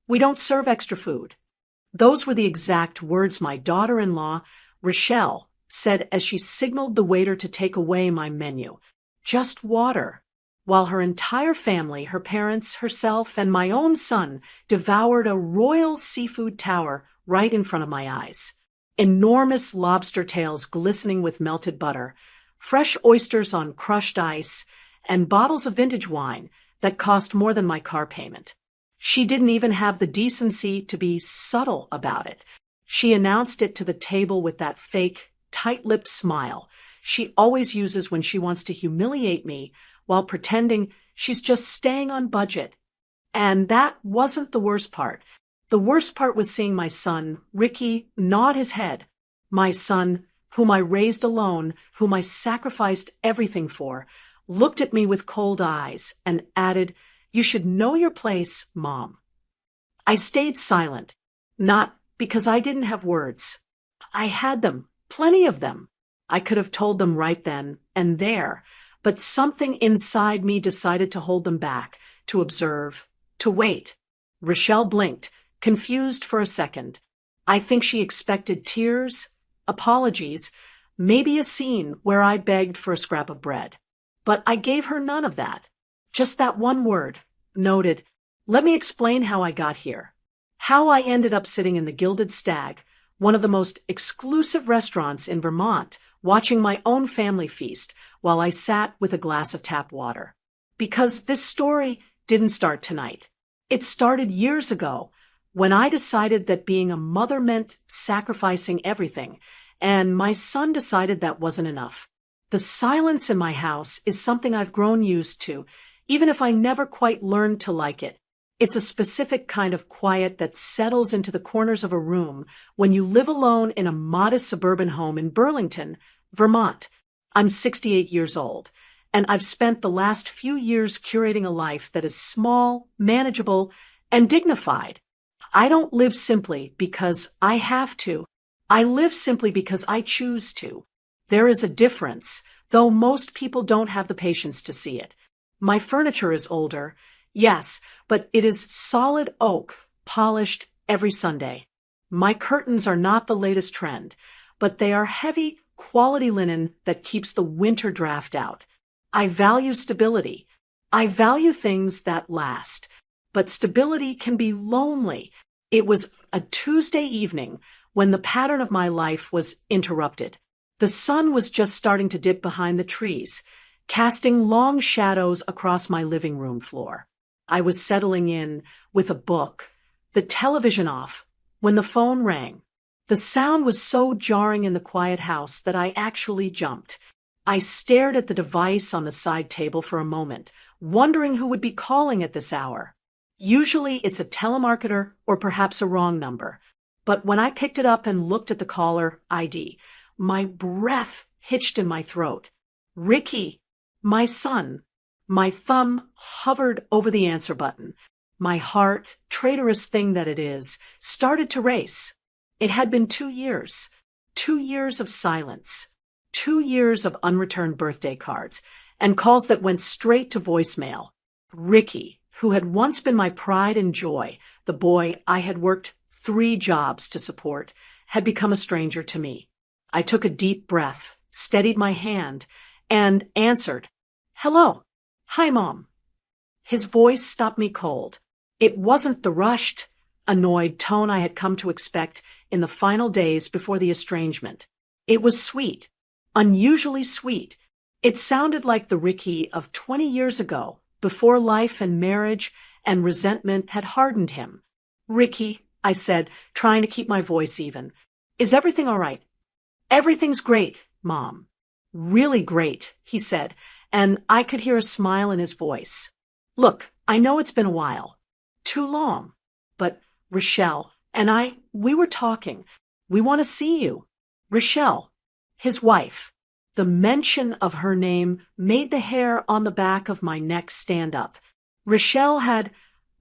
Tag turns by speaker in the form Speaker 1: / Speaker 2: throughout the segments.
Speaker 1: We don't serve extra food. Those were the exact words my daughter-in-law, Rochelle, said as she signaled the waiter to take away my menu. Just water. While her entire family, her parents, herself, and my own son, devoured a royal seafood tower right in front of my eyes. Enormous lobster tails glistening with melted butter, fresh oysters on crushed ice, and bottles of vintage wine that cost more than my car payment. She didn't even have the decency to be subtle about it. She announced it to the table with that fake, tight-lipped smile she always uses when she wants to humiliate me while pretending she's just staying on budget. And that wasn't the worst part. The worst part was seeing my son, Ricky, nod his head. My son, whom I raised alone, whom I sacrificed everything for, looked at me with cold eyes and added, "You should know your place, Mom." I stayed silent, not because I didn't have words. I had them, plenty of them. I could have told them right then and there, but something inside me decided to hold them back, to observe, to wait. Rochelle blinked, confused for a second. I think she expected tears, apologies, maybe a scene where I begged for a scrap of bread. But I gave her none of that. Just that one word, noted, "Let me explain how I got here. How I ended up sitting in the Gilded Stag, one of the most exclusive restaurants in Vermont, watching my own family feast while I sat with a glass of tap water. Because this story didn't start tonight. It started years ago when I decided that being a mother meant sacrificing everything, and my son decided that wasn't enough. The silence in my house is something I've grown used to, even if I never quite learned to like it. It's a specific kind of quiet that settles into the corners of a room when you live alone in a modest suburban home in Burlington, Vermont. I'm 68 years old, and I've spent the last few years curating a life that is small, manageable, and dignified. I don't live simply because I have to. I live simply because I choose to. There is a difference, though most people don't have the patience to see it. My furniture is older, yes, but it is solid oak, polished every Sunday. My curtains are not the latest trend, but they are heavy, quality linen that keeps the winter draft out. I value stability. I value things that last. But stability can be lonely. It was a Tuesday evening when the pattern of my life was interrupted. The sun was just starting to dip behind the trees, casting long shadows across my living room floor. I was settling in with a book, the television off, when the phone rang. The sound was so jarring in the quiet house that I actually jumped. I stared at the device on the side table for a moment, wondering who would be calling at this hour. Usually it's a telemarketer or perhaps a wrong number. But when I picked it up and looked at the caller ID, my breath hitched in my throat. Ricky, my son. My thumb hovered over the answer button. My heart, traitorous thing that it is, started to race. It had been 2 years. 2 years of silence. 2 years of unreturned birthday cards and calls that went straight to voicemail. Ricky, who had once been my pride and joy, the boy I had worked 3 jobs to support, had become a stranger to me. I took a deep breath, steadied my hand, and answered, "Hello. Hi, Mom." His voice stopped me cold. It wasn't the rushed, annoyed tone I had come to expect in the final days before the estrangement. It was sweet, unusually sweet. It sounded like the Ricky of 20 years ago, before life and marriage and resentment had hardened him. "Ricky," I said, trying to keep my voice even, "is everything all right?" "Everything's great, Mom." "Really great," he said, and I could hear a smile in his voice. "Look, I know it's been a while. Too long. But Rochelle and we were talking. We want to see you." Rochelle, his wife. The mention of her name made the hair on the back of my neck stand up. Rochelle had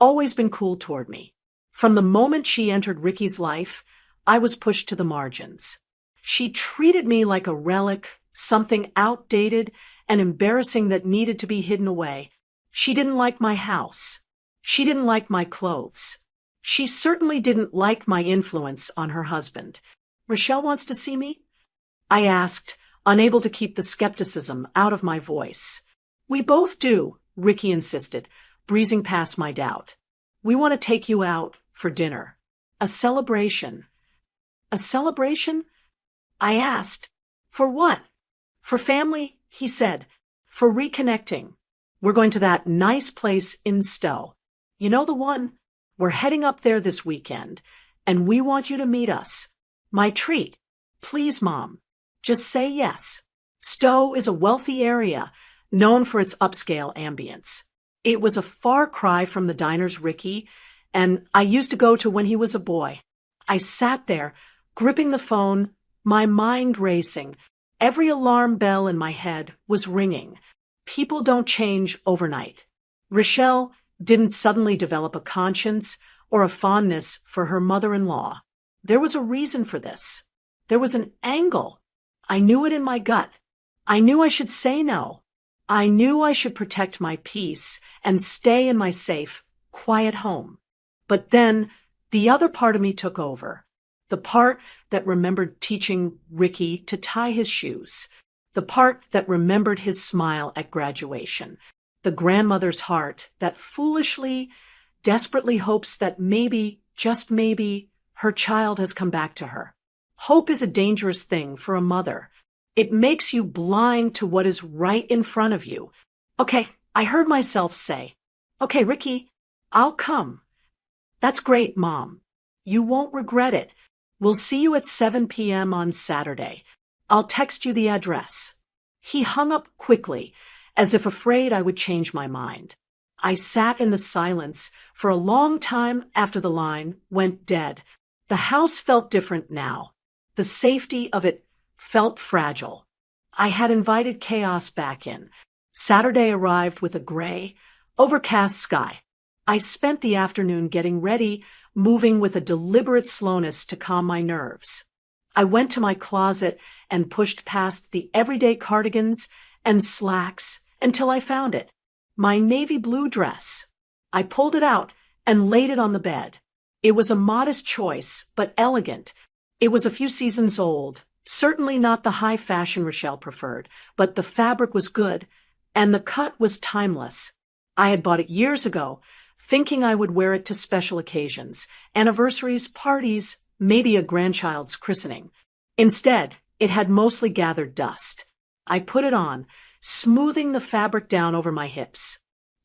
Speaker 1: always been cool toward me. From the moment she entered Ricky's life, I was pushed to the margins. She treated me like a relic, something outdated and embarrassing that needed to be hidden away. She didn't like my house. She didn't like my clothes. She certainly didn't like my influence on her husband. Rochelle wants to see me? I asked, unable to keep the skepticism out of my voice. We both do, Ricky insisted, breezing past my doubt. We want to take you out for dinner. A celebration. A celebration? I asked. For what? For family, he said. For reconnecting. We're going to that nice place in Stowe. You know the one? We're heading up there this weekend, and we want you to meet us. My treat. Please, Mom. Just say yes. Stowe is a wealthy area, known for its upscale ambience. It was a far cry from the diners Ricky and I used to go to when he was a boy. I sat there, gripping the phone, my mind racing. Every alarm bell in my head was ringing. People don't change overnight. Rochelle didn't suddenly develop a conscience or a fondness for her mother-in-law. There was a reason for this. There was an angle. I knew it in my gut. I knew I should say no. I knew I should protect my peace and stay in my safe, quiet home. But then the other part of me took over. The part that remembered teaching Ricky to tie his shoes. The part that remembered his smile at graduation. The grandmother's heart that foolishly, desperately hopes that maybe, just maybe, her child has come back to her. Hope is a dangerous thing for a mother. It makes you blind to what is right in front of you. Okay, I heard myself say, okay, Ricky, I'll come. That's great, Mom. You won't regret it. We'll see you at 7 p.m. on Saturday. I'll text you the address. He hung up quickly, as if afraid I would change my mind. I sat in the silence for a long time after the line went dead. The house felt different now. The safety of it felt fragile. I had invited chaos back in. Saturday arrived with a gray, overcast sky. I spent the afternoon getting ready, moving with a deliberate slowness to calm my nerves. I went to my closet and pushed past the everyday cardigans and slacks until I found it. My navy blue dress. I pulled it out and laid it on the bed. It was a modest choice, but elegant. It was a few seasons old, certainly not the high fashion Rochelle preferred, but the fabric was good, and the cut was timeless. I had bought it years ago, thinking I would wear it to special occasions, anniversaries, parties, maybe a grandchild's christening. Instead, it had mostly gathered dust. I put it on, smoothing the fabric down over my hips.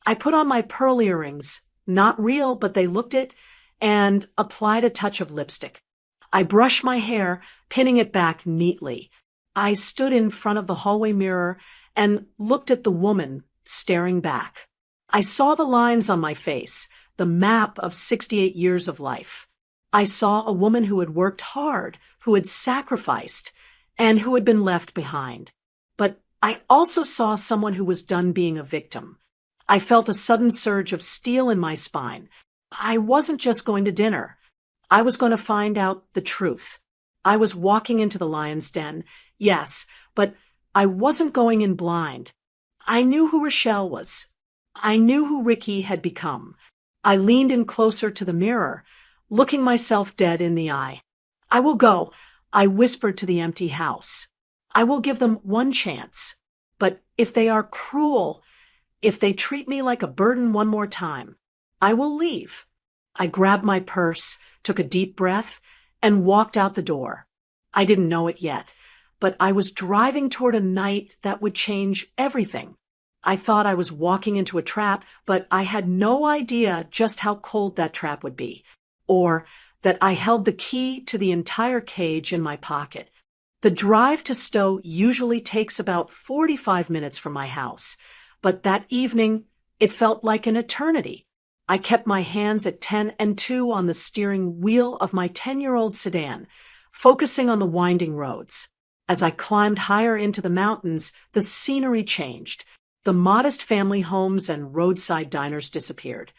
Speaker 1: I put on my pearl earrings, not real, but they looked it, and applied a touch of lipstick. I brushed my hair, pinning it back neatly. I stood in front of the hallway mirror and looked at the woman staring back. I saw the lines on my face, the map of 68 years of life. I saw a woman who had worked hard, who had sacrificed, and who had been left behind. But I also saw someone who was done being a victim. I felt a sudden surge of steel in my spine. I wasn't just going to dinner. I was going to find out the truth. I was walking into the lion's den, yes, but I wasn't going in blind. I knew who Rochelle was. I knew who Ricky had become. I leaned in closer to the mirror, looking myself dead in the eye. I will go, I whispered to the empty house. I will give them one chance. But if they are cruel, if they treat me like a burden one more time, I will leave. I grabbed my purse, took a deep breath, and walked out the door. I didn't know it yet, but I was driving toward a night that would change everything. I thought I was walking into a trap, but I had no idea just how cold that trap would be, or that I held the key to the entire cage in my pocket. The drive to Stowe usually takes about 45 minutes from my house, but that evening it felt like an eternity. I kept my hands at 10 and 2 on the steering wheel of my 10-year-old sedan, focusing on the winding roads. As I climbed higher into the mountains, the scenery changed. The modest family homes and roadside diners disappeared,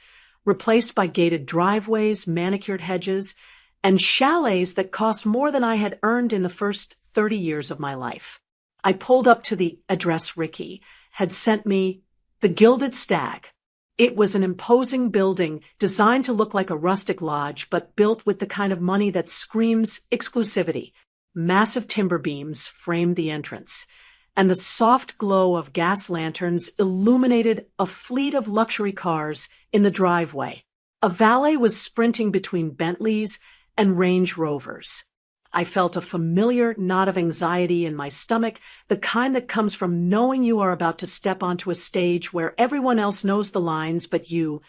Speaker 1: replaced by gated driveways, manicured hedges, and chalets that cost more than I had earned in the first 30 years of my life. I pulled up to the address Ricky had sent me, the Gilded Stag. It was an imposing building designed to look like a rustic lodge, but built with the kind of money that screams exclusivity. Massive timber beams framed the entrance, and the soft glow of gas lanterns illuminated a fleet of luxury cars in the driveway. A valet was sprinting between Bentleys and Range Rovers. I felt a familiar knot of anxiety in my stomach, the kind that comes from knowing you are about to step onto a stage where everyone else knows the lines but you.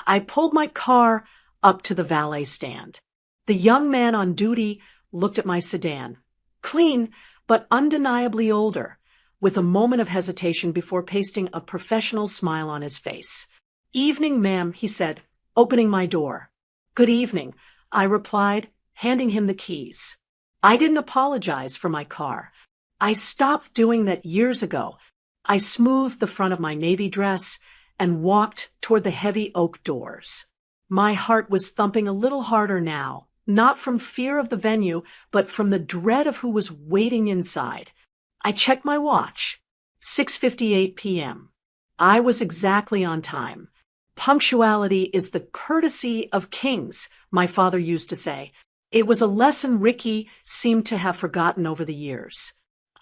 Speaker 1: I pulled my car up to the valet stand. The young man on duty looked at my sedan. Clean, but undeniably older, with a moment of hesitation before pasting a professional smile on his face. "Evening, ma'am," he said, opening my door. "Good evening," I replied, handing him the keys. I didn't apologize for my car. I stopped doing that years ago. I smoothed the front of my navy dress and walked toward the heavy oak doors. My heart was thumping a little harder now, not from fear of the venue, but from the dread of who was waiting inside. I checked my watch. 6:58 p.m. I was exactly on time. Punctuality is the courtesy of kings, my father used to say. It was a lesson Ricky seemed to have forgotten over the years.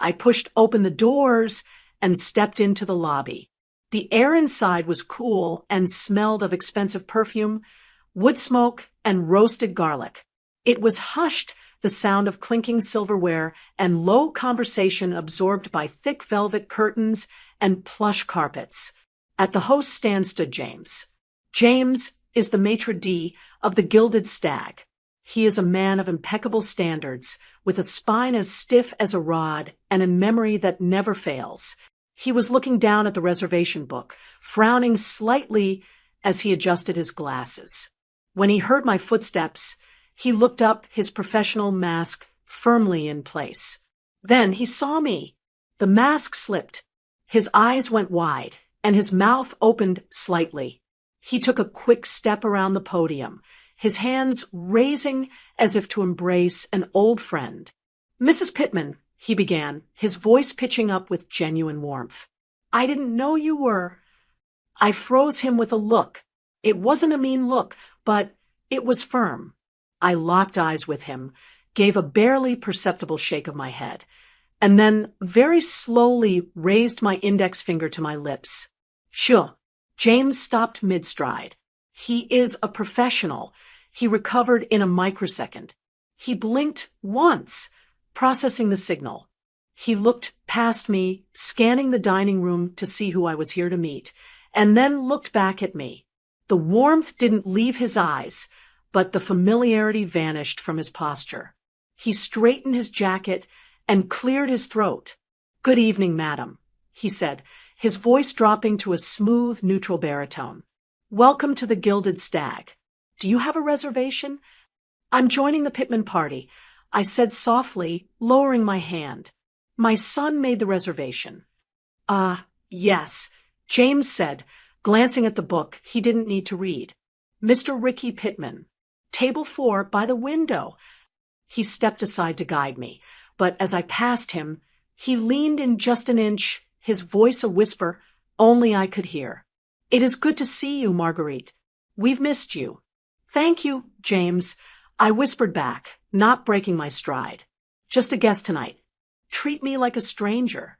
Speaker 1: I pushed open the doors and stepped into the lobby. The air inside was cool and smelled of expensive perfume, wood smoke, and roasted garlic. It was hushed, the sound of clinking silverware and low conversation absorbed by thick velvet curtains and plush carpets. At the host's stand stood James. James is the maitre d' of the Gilded Stag. He is a man of impeccable standards, with a spine as stiff as a rod and a memory that never fails. He was looking down at the reservation book, frowning slightly as he adjusted his glasses. When he heard my footsteps, he looked up, his professional mask firmly in place. Then he saw me. The mask slipped. His eyes went wide, and his mouth opened slightly. He took a quick step around the podium, his hands raising as if to embrace an old friend. "Mrs. Pittman," he began, his voice pitching up with genuine warmth. "I didn't know you were—" I froze him with a look. It wasn't a mean look, but it was firm. I locked eyes with him, gave a barely perceptible shake of my head, and then very slowly raised my index finger to my lips. "Sure." James stopped mid-stride. He is a professional. He recovered in a microsecond. He blinked once, processing the signal. He looked past me, scanning the dining room to see who I was here to meet, and then looked back at me. The warmth didn't leave his eyes, but the familiarity vanished from his posture. He straightened his jacket and cleared his throat. "Good evening, madam," he said, his voice dropping to a smooth, neutral baritone. "Welcome to the Gilded Stag. Do you have a reservation?" "I'm joining the Pittman party," I said softly, lowering my hand. "My son made the reservation." Yes," James said, glancing at the book he didn't need to read. "Mr. Ricky Pittman. Table 4 by the window." He stepped aside to guide me, but as I passed him, he leaned in just an inch, his voice a whisper only I could hear. "It is good to see you, Marguerite. We've missed you." "Thank you, James," I whispered back, not breaking my stride. "Just a guest tonight. Treat me like a stranger."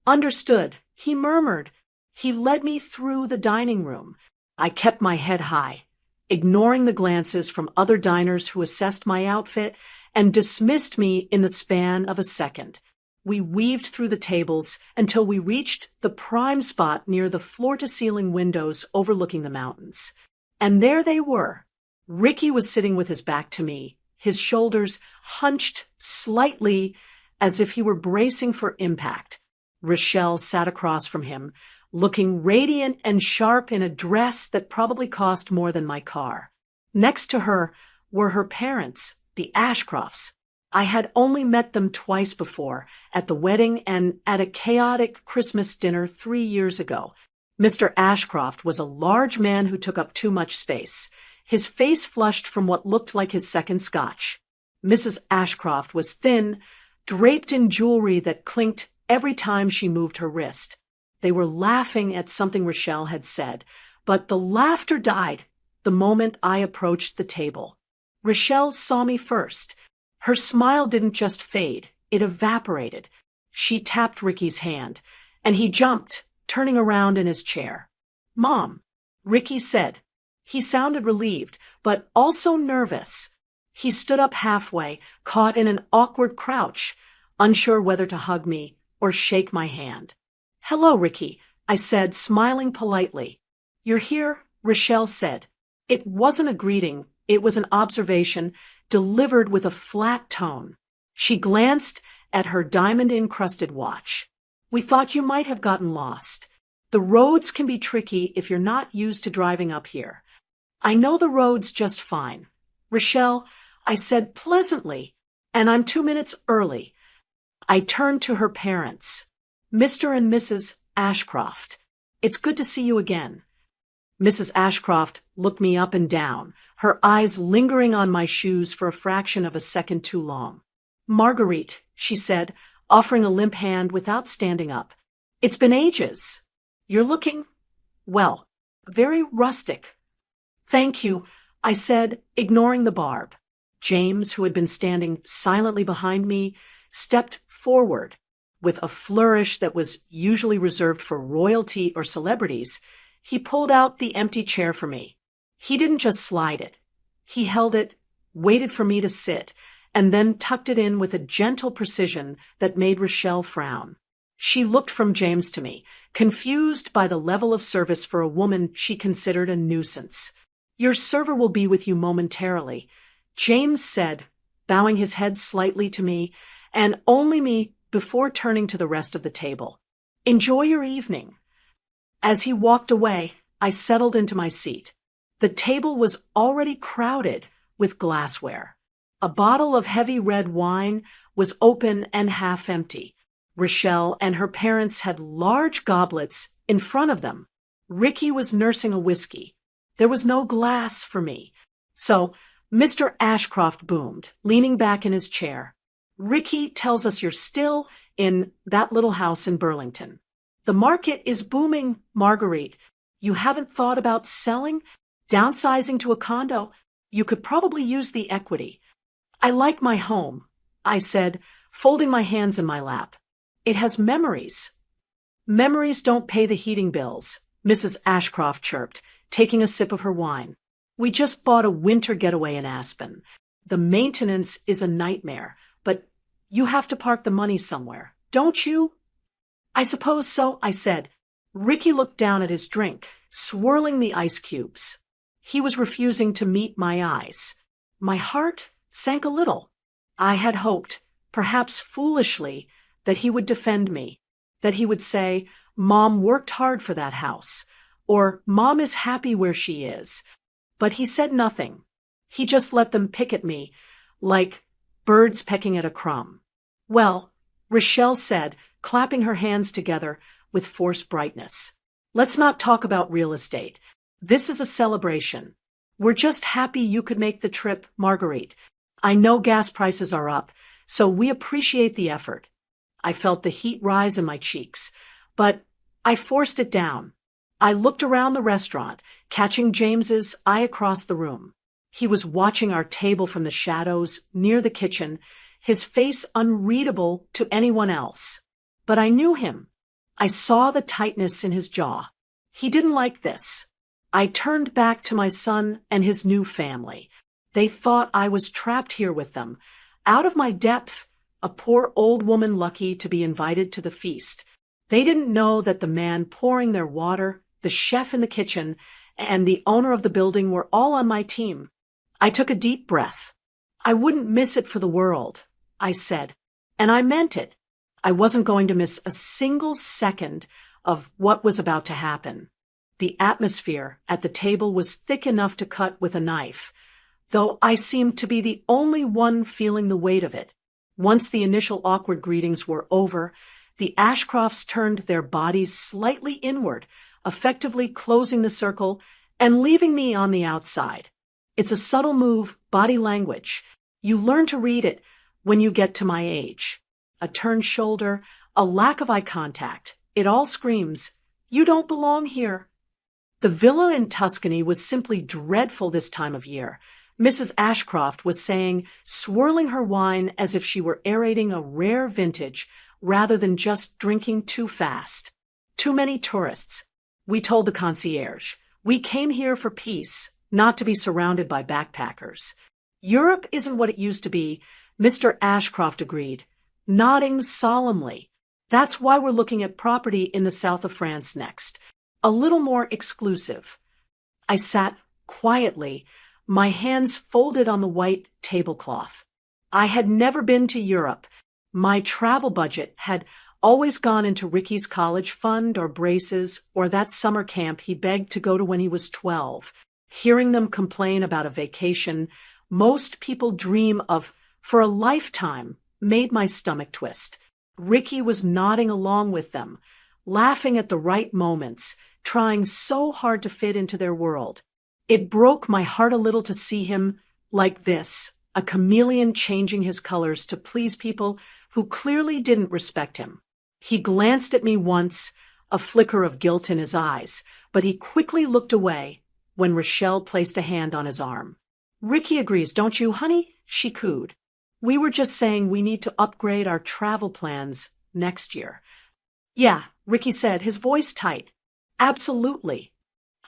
Speaker 1: "Understood," he murmured. He led me through the dining room. I kept my head high, ignoring the glances from other diners who assessed my outfit and dismissed me in the span of a second. We weaved through the tables until we reached the prime spot near the floor-to-ceiling windows overlooking the mountains. And there they were. Ricky was sitting with his back to me, his shoulders hunched slightly as if he were bracing for impact. Rochelle sat across from him, looking radiant and sharp in a dress that probably cost more than my car. Next to her were her parents, the Ashcrofts. I had only met them twice before, at the wedding and at a chaotic Christmas dinner 3 years ago. Mr. Ashcroft was a large man who took up too much space, his face flushed from what looked like his second scotch. Mrs. Ashcroft was thin, draped in jewelry that clinked every time she moved her wrist. They were laughing at something Rochelle had said, but the laughter died the moment I approached the table. Rochelle saw me first. Her smile didn't just fade, it evaporated. She tapped Ricky's hand, and he jumped, turning around in his chair. "Mom," Ricky said. He sounded relieved, but also nervous. He stood up halfway, caught in an awkward crouch, unsure whether to hug me or shake my hand. "Hello, Ricky," I said, smiling politely. "You're here," Rochelle said. It wasn't a greeting, it was an observation, delivered with a flat tone. She glanced at her diamond-encrusted watch. "We thought you might have gotten lost. The roads can be tricky if you're not used to driving up here." "I know the roads just fine, Rochelle," I said pleasantly, "and I'm 2 minutes early." I turned to her parents. "Mr. and Mrs. Ashcroft, it's good to see you again." Mrs. Ashcroft looked me up and down, her eyes lingering on my shoes for a fraction of a second too long. "Marguerite," she said, offering a limp hand without standing up. "It's been ages. You're looking, well, very rustic." "Thank you," I said, ignoring the barb. James, who had been standing silently behind me, stepped forward. With a flourish that was usually reserved for royalty or celebrities, he pulled out the empty chair for me. He didn't just slide it. He held it, waited for me to sit, and then tucked it in with a gentle precision that made Rochelle frown. She looked from James to me, confused by the level of service for a woman she considered a nuisance. "Your server will be with you momentarily," James said, bowing his head slightly to me, and only me, before turning to the rest of the table. "Enjoy your evening." As he walked away, I settled into my seat. The table was already crowded with glassware. A bottle of heavy red wine was open and half empty. Rochelle and her parents had large goblets in front of them. Ricky was nursing a whiskey. There was no glass for me. So Mr. Ashcroft boomed, leaning back in his chair. "Ricky tells us you're still in that little house in Burlington. The market is booming, Marguerite. You haven't thought about selling? Downsizing to a condo? You could probably use the equity." "I like my home," I said, folding my hands in my lap. "It has memories." "Memories don't pay the heating bills," Mrs. Ashcroft chirped, taking a sip of her wine. "We just bought a winter getaway in Aspen. The maintenance is a nightmare, but you have to park the money somewhere, don't you?" "I suppose so," I said. Ricky looked down at his drink, swirling the ice cubes. He was refusing to meet my eyes. My heart sank a little. I had hoped, perhaps foolishly, that he would defend me, that he would say, "Mom worked hard for that house," or "Mom is happy where she is." But he said nothing. He just let them pick at me, like birds pecking at a crumb. "Well," Rochelle said, clapping her hands together with forced brightness, "let's not talk about real estate. This is a celebration. We're just happy you could make the trip, Marguerite. I know gas prices are up, so we appreciate the effort." I felt the heat rise in my cheeks, but I forced it down. I looked around the restaurant, catching James's eye across the room. He was watching our table from the shadows near the kitchen, his face unreadable to anyone else. But I knew him. I saw the tightness in his jaw. He didn't like this. I turned back to my son and his new family. They thought I was trapped here with them, out of my depth, a poor old woman lucky to be invited to the feast. They didn't know that the man pouring their water, the chef in the kitchen, and the owner of the building were all on my team. I took a deep breath. "I wouldn't miss it for the world," I said, and I meant it. I wasn't going to miss a single second of what was about to happen. The atmosphere at the table was thick enough to cut with a knife, though I seemed to be the only one feeling the weight of it. Once the initial awkward greetings were over, the Ashcrofts turned their bodies slightly inward, effectively closing the circle and leaving me on the outside. It's a subtle move, body language. You learn to read it when you get to my age. A turned shoulder, a lack of eye contact. It all screams, "You don't belong here." The villa in Tuscany was simply dreadful this time of year. Mrs. Ashcroft was saying, swirling her wine as if she were aerating a rare vintage rather than just drinking too fast. Too many tourists. We told the concierge. We came here for peace, not to be surrounded by backpackers. Europe isn't what it used to be, Mr. Ashcroft agreed, nodding solemnly. That's why we're looking at property in the south of France next. A little more exclusive. I sat quietly, my hands folded on the white tablecloth. I had never been to Europe. My travel budget had always gone into Ricky's college fund or braces or that summer camp he begged to go to when he was 12. Hearing them complain about a vacation most people dream of for a lifetime made my stomach twist. Ricky was nodding along with them, laughing at the right moments, trying so hard to fit into their world. It broke my heart a little to see him like this, a chameleon changing his colors to please people who clearly didn't respect him. He glanced at me once, a flicker of guilt in his eyes, but he quickly looked away when Rochelle placed a hand on his arm. Ricky agrees, don't you, honey? She cooed. We were just saying we need to upgrade our travel plans next year. Yeah, Ricky said, his voice tight. Absolutely.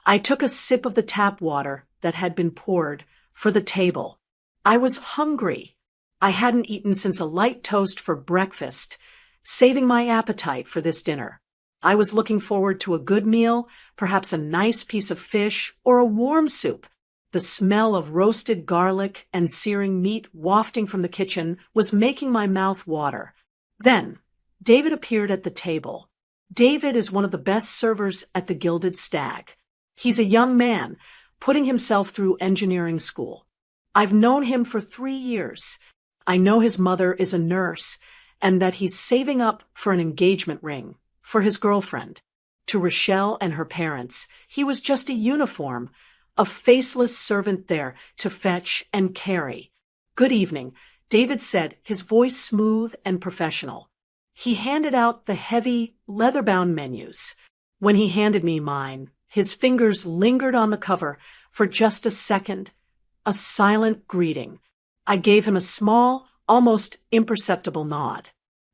Speaker 1: I took a sip of the tap water that had been poured for the table. I was hungry. I hadn't eaten since a light toast for breakfast, saving my appetite for this dinner. I was looking forward to a good meal, perhaps a nice piece of fish or a warm soup. The smell of roasted garlic and searing meat wafting from the kitchen was making my mouth water. Then, David appeared at the table. David is one of the best servers at the Gilded Stag. He's a young man, putting himself through engineering school. I've known him for 3 years. I know his mother is a nurse, and that he's saving up for an engagement ring for his girlfriend. To Rochelle and her parents, he was just a uniform, a faceless servant there to fetch and carry. Good evening, David said, his voice smooth and professional. He handed out the heavy, leather-bound menus. When he handed me mine, his fingers lingered on the cover for just a second, a silent greeting. I gave him a small, almost imperceptible nod.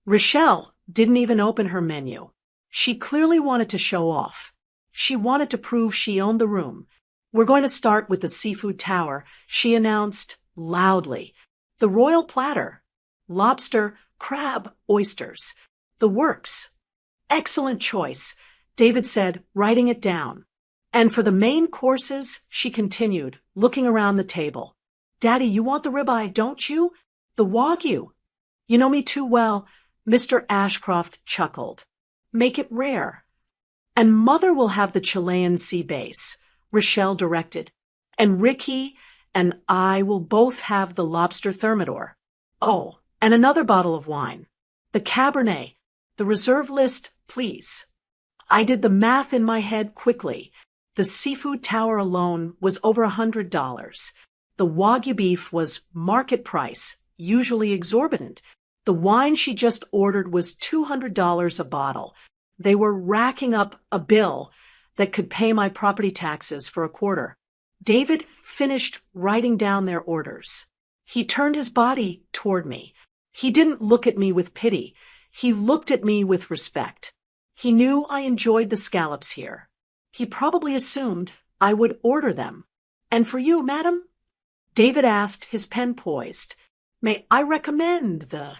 Speaker 1: Rochelle didn't even open her menu. She clearly wanted to show off. She wanted to prove she owned the room. We're going to start with the seafood tower, she announced loudly. The royal platter. Lobster, crab, oysters. The works. Excellent choice, David said, writing it down. And for the main courses, she continued, looking around the table. Daddy, you want the ribeye, don't you? The wagyu. You know me too well, Mr. Ashcroft chuckled. Make it rare. And Mother will have the Chilean sea bass, Rochelle directed. And Ricky and I will both have the lobster thermidor. Oh, and another bottle of wine. The Cabernet. The reserve list, please. I did the math in my head quickly. The seafood tower alone was over $100. The wagyu beef was market price, usually exorbitant. The wine she just ordered was $200 a bottle. They were racking up a bill that could pay my property taxes for a quarter. David finished writing down their orders. He turned his body toward me. He didn't look at me with pity. He looked at me with respect. He knew I enjoyed the scallops here. He probably assumed I would order them. And for you, madam? David asked, his pen poised. May I recommend the...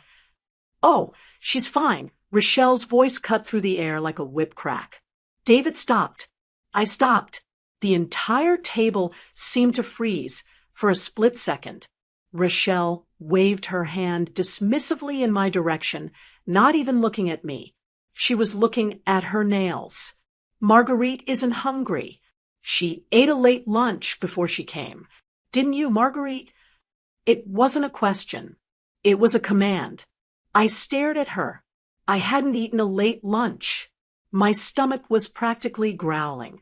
Speaker 1: Oh, she's fine. Rochelle's voice cut through the air like a whip crack. David stopped. I stopped. The entire table seemed to freeze for a split second. Rochelle waved her hand dismissively in my direction, not even looking at me. She was looking at her nails. Marguerite isn't hungry. She ate a late lunch before she came. Didn't you, Marguerite? It wasn't a question. It was a command. I stared at her. I hadn't eaten a late lunch. My stomach was practically growling.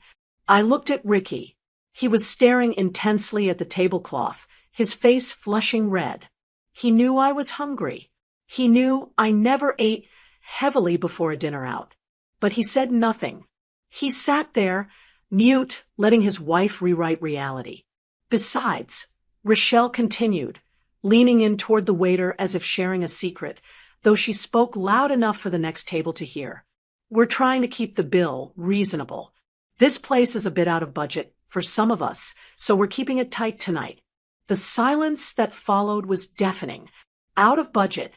Speaker 1: I looked at Ricky. He was staring intensely at the tablecloth, his face flushing red. He knew I was hungry. He knew I never ate heavily before a dinner out. But he said nothing. He sat there, mute, letting his wife rewrite reality. Besides, Rochelle continued, leaning in toward the waiter as if sharing a secret, though she spoke loud enough for the next table to hear. We're trying to keep the bill reasonable. This place is a bit out of budget for some of us, so we're keeping it tight tonight. The silence that followed was deafening. Out of budget.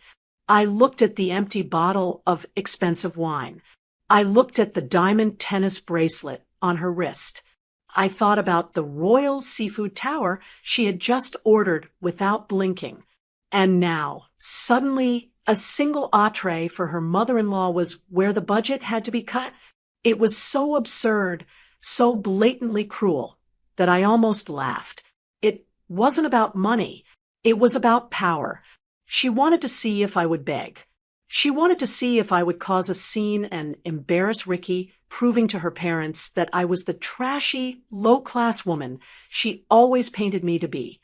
Speaker 1: I looked at the empty bottle of expensive wine. I looked at the diamond tennis bracelet on her wrist. I thought about the Royal Seafood Tower she had just ordered without blinking. And now, suddenly, a single entree for her mother-in-law was where the budget had to be cut. It was so absurd, so blatantly cruel, that I almost laughed. It wasn't about money. It was about power. She wanted to see if I would beg. She wanted to see if I would cause a scene and embarrass Ricky, proving to her parents that I was the trashy, low-class woman she always painted me to be.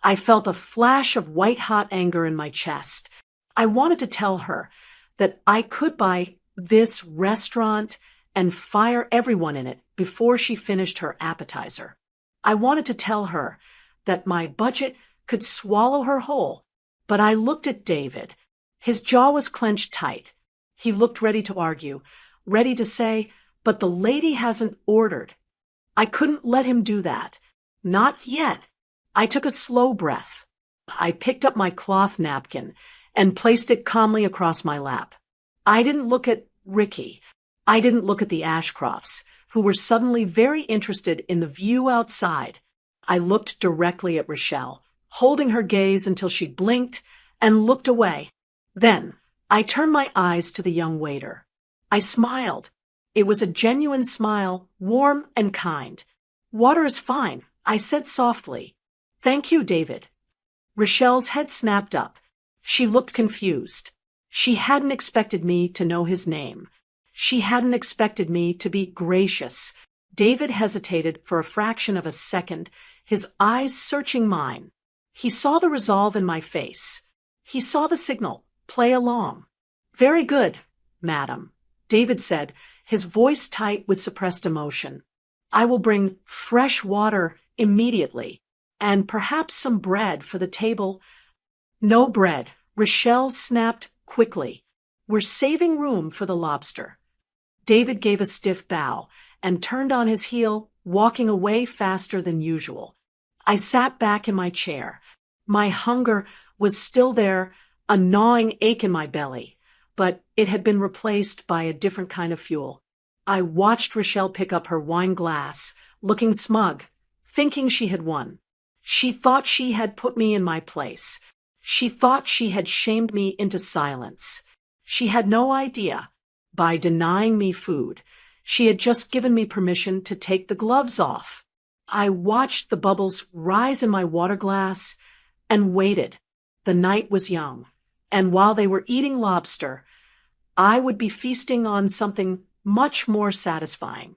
Speaker 1: I felt a flash of white-hot anger in my chest. I wanted to tell her that I could buy this restaurant and fire everyone in it before she finished her appetizer. I wanted to tell her that my budget could swallow her whole, but I looked at David. His jaw was clenched tight. He looked ready to argue, ready to say, "But the lady hasn't ordered." I couldn't let him do that. Not yet. I took a slow breath. I picked up my cloth napkin and placed it calmly across my lap. I didn't look at Ricky. I didn't look at the Ashcrofts, who were suddenly very interested in the view outside. I looked directly at Rochelle, holding her gaze until she blinked and looked away. Then, I turned my eyes to the young waiter. I smiled. It was a genuine smile, warm and kind. "Water is fine," I said softly. "Thank you, David." Rochelle's head snapped up. She looked confused. She hadn't expected me to know his name. She hadn't expected me to be gracious. David hesitated for a fraction of a second, his eyes searching mine. He saw the resolve in my face. He saw the signal. Play along. "Very good, madam," David said, his voice tight with suppressed emotion. "I will bring fresh water immediately, and perhaps some bread for the table." "No bread," Rochelle snapped quickly. "We're saving room for the lobster." David gave a stiff bow and turned on his heel, walking away faster than usual. I sat back in my chair. My hunger was still there, a gnawing ache in my belly, but it had been replaced by a different kind of fuel. I watched Rochelle pick up her wine glass, looking smug, thinking she had won. She thought she had put me in my place. She thought she had shamed me into silence. She had no idea. By denying me food, she had just given me permission to take the gloves off. I watched the bubbles rise in my water glass and waited. The night was young, and while they were eating lobster, I would be feasting on something much more satisfying.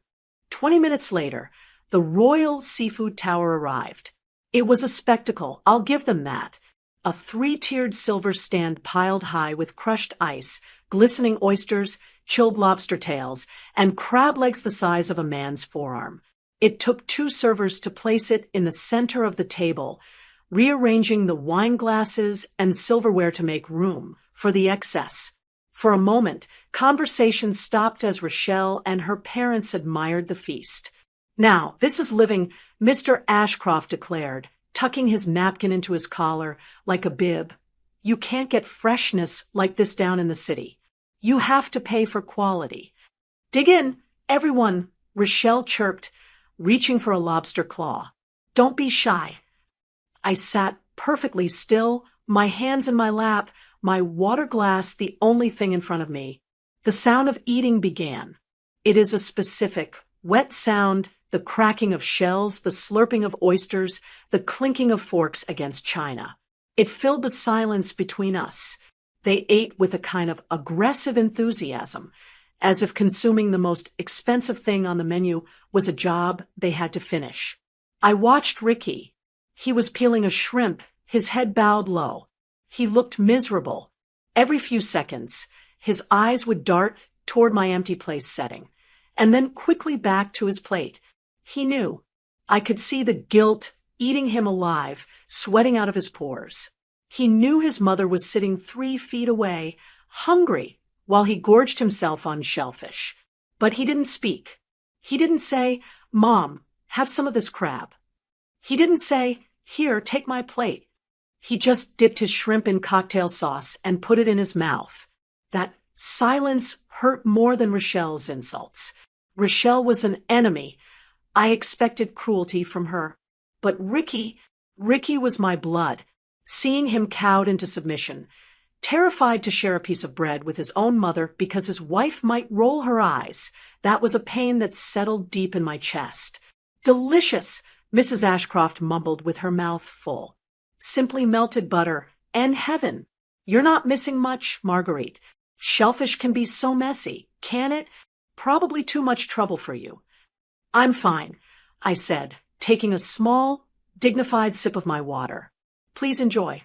Speaker 1: 20 minutes later, the Royal Seafood Tower arrived. It was a spectacle, I'll give them that. A three-tiered silver stand piled high with crushed ice, glistening oysters, chilled lobster tails, and crab legs the size of a man's forearm. It took 2 servers to place it in the center of the table, rearranging the wine glasses and silverware to make room for the excess. For a moment, conversation stopped as Rochelle and her parents admired the feast. "Now, this is living," Mr. Ashcroft declared, tucking his napkin into his collar like a bib. "You can't get freshness like this down in the city. You have to pay for quality." "Dig in, everyone," Rochelle chirped, reaching for a lobster claw. "Don't be shy." I sat perfectly still, my hands in my lap, my water glass the only thing in front of me. The sound of eating began. It is a specific, wet sound, the cracking of shells, the slurping of oysters, the clinking of forks against china. It filled the silence between us. They ate with a kind of aggressive enthusiasm, as if consuming the most expensive thing on the menu was a job they had to finish. I watched Ricky. He was peeling a shrimp, his head bowed low. He looked miserable. Every few seconds, his eyes would dart toward my empty place setting, and then quickly back to his plate. He knew. I could see the guilt eating him alive, sweating out of his pores. He knew his mother was sitting 3 feet away, hungry, while he gorged himself on shellfish. But he didn't speak. He didn't say, "Mom, have some of this crab." He didn't say, "Here, take my plate." He just dipped his shrimp in cocktail sauce and put it in his mouth. That silence hurt more than Rochelle's insults. Rochelle was an enemy. I expected cruelty from her. But Ricky was my blood. Seeing him cowed into submission, terrified to share a piece of bread with his own mother because his wife might roll her eyes, that was a pain that settled deep in my chest. "Delicious," Mrs. Ashcroft mumbled with her mouth full. "Simply melted butter and heaven. You're not missing much, Marguerite. Shellfish can be so messy, can it? Probably too much trouble for you." "I'm fine," I said, taking a small, dignified sip of my water. "Please enjoy."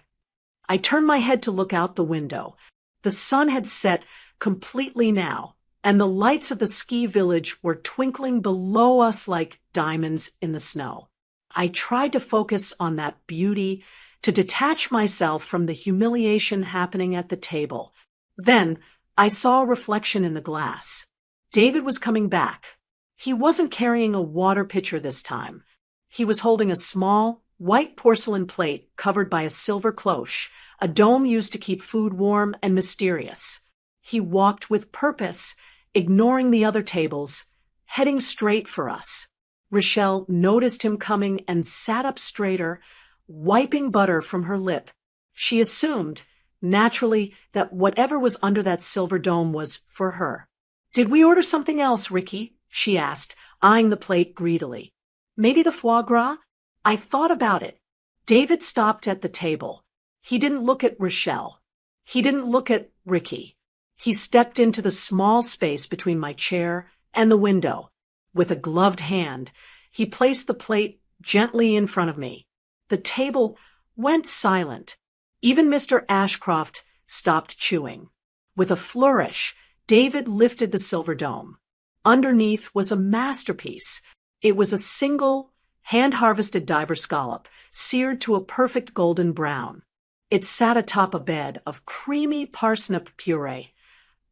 Speaker 1: I turned my head to look out the window. The sun had set completely now, and the lights of the ski village were twinkling below us like diamonds in the snow. I tried to focus on that beauty, to detach myself from the humiliation happening at the table. Then I saw a reflection in the glass. David was coming back. He wasn't carrying a water pitcher this time. He was holding a small, white porcelain plate covered by a silver cloche, a dome used to keep food warm and mysterious. He walked with purpose, ignoring the other tables, heading straight for us. Rochelle noticed him coming and sat up straighter, wiping butter from her lip. She assumed, naturally, that whatever was under that silver dome was for her. "Did we order something else, Ricky?" she asked, eyeing the plate greedily. "Maybe the foie gras?" I thought about it. David stopped at the table. He didn't look at Rochelle. He didn't look at Ricky. He stepped into the small space between my chair and the window. With a gloved hand, he placed the plate gently in front of me. The table went silent. Even Mr. Ashcroft stopped chewing. With a flourish, David lifted the silver dome. Underneath was a masterpiece. It was a single, hand-harvested diver scallop, seared to a perfect golden brown. It sat atop a bed of creamy parsnip puree,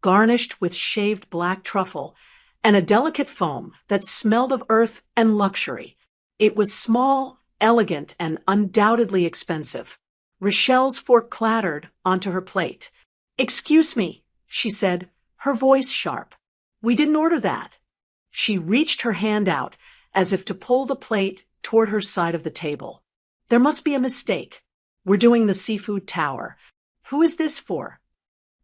Speaker 1: garnished with shaved black truffle, and a delicate foam that smelled of earth and luxury. It was small, elegant, and undoubtedly expensive. Rochelle's fork clattered onto her plate. "Excuse me," she said, her voice sharp. "We didn't order that." She reached her hand out, as if to pull the plate toward her side of the table. "There must be a mistake. We're doing the seafood tower. Who is this for?"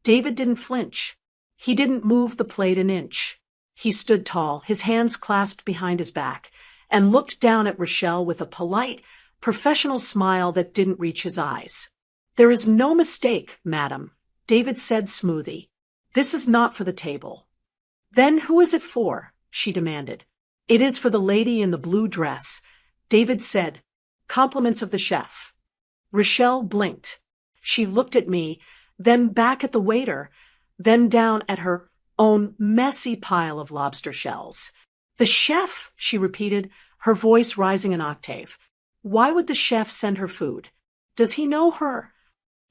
Speaker 1: David didn't flinch. He didn't move the plate an inch. He stood tall, his hands clasped behind his back, and looked down at Rochelle with a polite, professional smile that didn't reach his eyes. "There is no mistake, madam," David said smoothly. "This is not for the table." "Then who is it for?" she demanded. "It is for the lady in the blue dress," David said. "Compliments of the chef." Rochelle blinked. She looked at me, then back at the waiter, then down at her own messy pile of lobster shells. "The chef," she repeated, her voice rising an octave. "Why would the chef send her food? Does he know her?"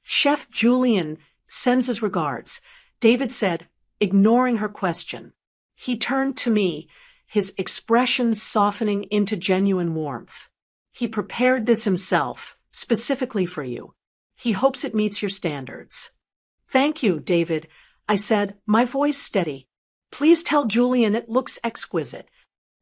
Speaker 1: "Chef Julian sends his regards," David said, ignoring her question. He turned to me, his expression softening into genuine warmth. "He prepared this himself, specifically for you. He hopes it meets your standards." "Thank you, David," I said, my voice steady. "Please tell Julian it looks exquisite."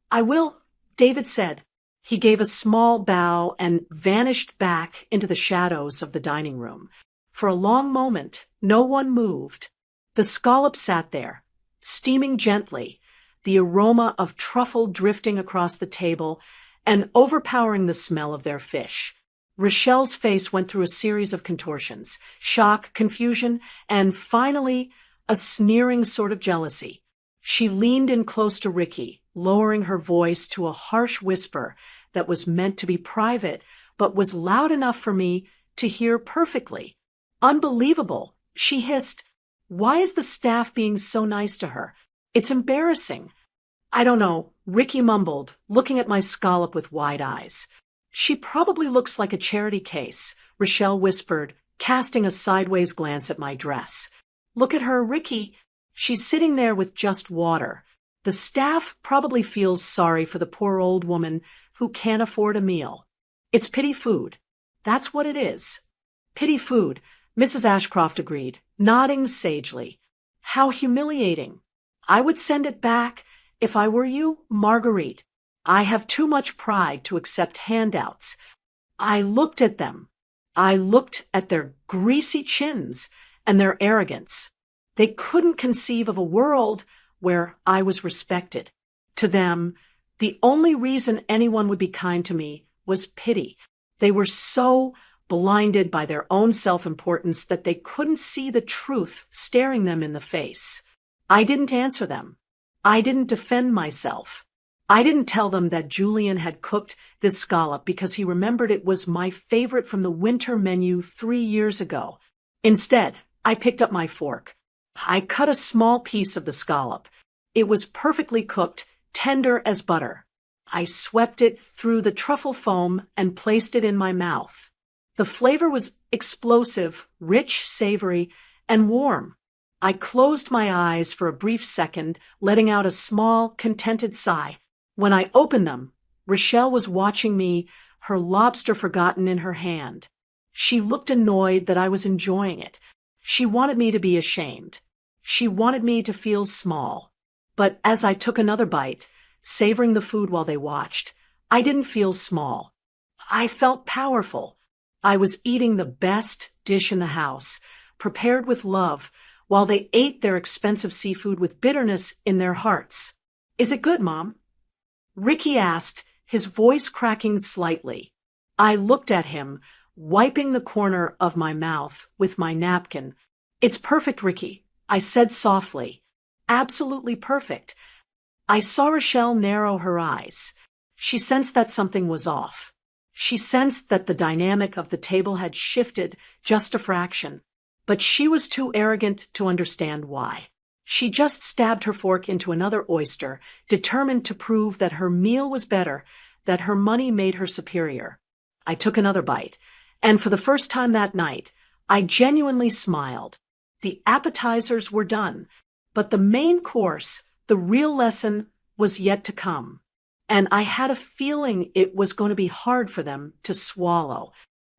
Speaker 1: "I will," David said. He gave a small bow and vanished back into the shadows of the dining room. For a long moment, no one moved. The scallop sat there, steaming gently, the aroma of truffle drifting across the table and overpowering the smell of their fish. Rochelle's face went through a series of contortions, shock, confusion, and finally, a sneering sort of jealousy. She leaned in close to Ricky, lowering her voice to a harsh whisper that was meant to be private, but was loud enough for me to hear perfectly. "Unbelievable," she hissed. "Why is the staff being so nice to her? It's embarrassing." I don't know, Ricky mumbled, looking at my scallop with wide eyes. She probably looks like a charity case, Rochelle whispered, casting a sideways glance at my dress. Look at her, Ricky. She's sitting there with just water. The staff probably feels sorry for the poor old woman who can't afford a meal. It's pity food. That's what it is. Pity food, Mrs. Ashcroft agreed, nodding sagely. How humiliating. I would send it back if I were you, Marguerite. I have too much pride to accept handouts. I looked at them. I looked at their greasy chins and their arrogance. They couldn't conceive of a world where I was respected. To them, the only reason anyone would be kind to me was pity. They were so blinded by their own self-importance that they couldn't see the truth staring them in the face. I didn't answer them. I didn't defend myself. I didn't tell them that Julian had cooked this scallop because he remembered it was my favorite from the winter menu 3 years ago. Instead, I picked up my fork. I cut a small piece of the scallop. It was perfectly cooked, tender as butter. I swept it through the truffle foam and placed it in my mouth. The flavor was explosive, rich, savory, and warm. I closed my eyes for a brief second, letting out a small, contented sigh. When I opened them, Rochelle was watching me, her lobster forgotten in her hand. She looked annoyed that I was enjoying it. She wanted me to be ashamed. She wanted me to feel small. But as I took another bite, savoring the food while they watched, I didn't feel small. I felt powerful. I was eating the best dish in the house, prepared with love, while they ate their expensive seafood with bitterness in their hearts. Is it good, Mom? Ricky asked, his voice cracking slightly. I looked at him, wiping the corner of my mouth with my napkin. It's perfect, Ricky, I said softly. Absolutely perfect. I saw Rochelle narrow her eyes. She sensed that something was off. She sensed that the dynamic of the table had shifted just a fraction. But she was too arrogant to understand why. She just stabbed her fork into another oyster, determined to prove that her meal was better, that her money made her superior. I took another bite, and for the first time that night, I genuinely smiled. The appetizers were done, but the main course, the real lesson, was yet to come. And I had a feeling it was going to be hard for them to swallow.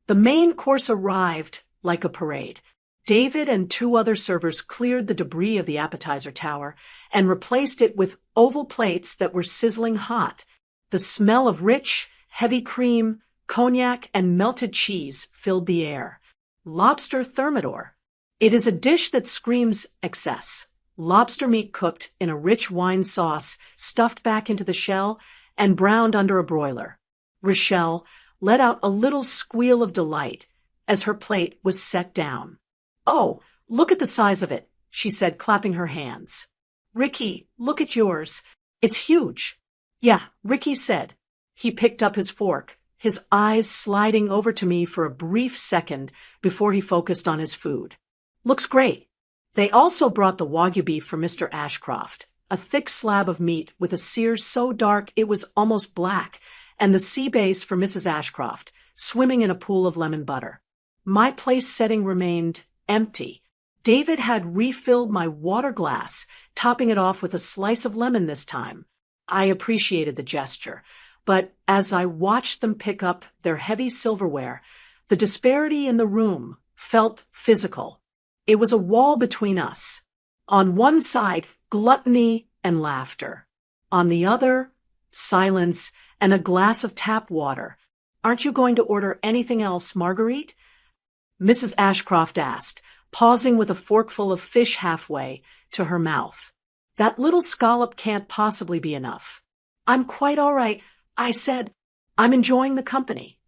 Speaker 1: The main course arrived like a parade. David and 2 other servers cleared the debris of the appetizer tower and replaced it with oval plates that were sizzling hot. The smell of rich, heavy cream, cognac, and melted cheese filled the air. Lobster thermidor. It is a dish that screams excess. Lobster meat cooked in a rich wine sauce, stuffed back into the shell, and browned under a broiler. Rochelle let out a little squeal of delight as her plate was set down. Oh, look at the size of it, she said, clapping her hands. Ricky, look at yours. It's huge. Yeah, Ricky said. He picked up his fork, his eyes sliding over to me for a brief second before he focused on his food. Looks great. They also brought the Wagyu beef for Mr. Ashcroft, a thick slab of meat with a sear so dark it was almost black, and the sea bass for Mrs. Ashcroft, swimming in a pool of lemon butter. My place setting remained empty. David had refilled my water glass, topping it off with a slice of lemon this time. I appreciated the gesture, but as I watched them pick up their heavy silverware, the disparity in the room felt physical. It was a wall between us. On one side, gluttony and laughter. On the other, silence and a glass of tap water. Aren't you going to order anything else, Marguerite? Mrs. Ashcroft asked, pausing with a forkful of fish halfway to her mouth. That little scallop can't possibly be enough. I'm quite all right, I said. I'm enjoying the company.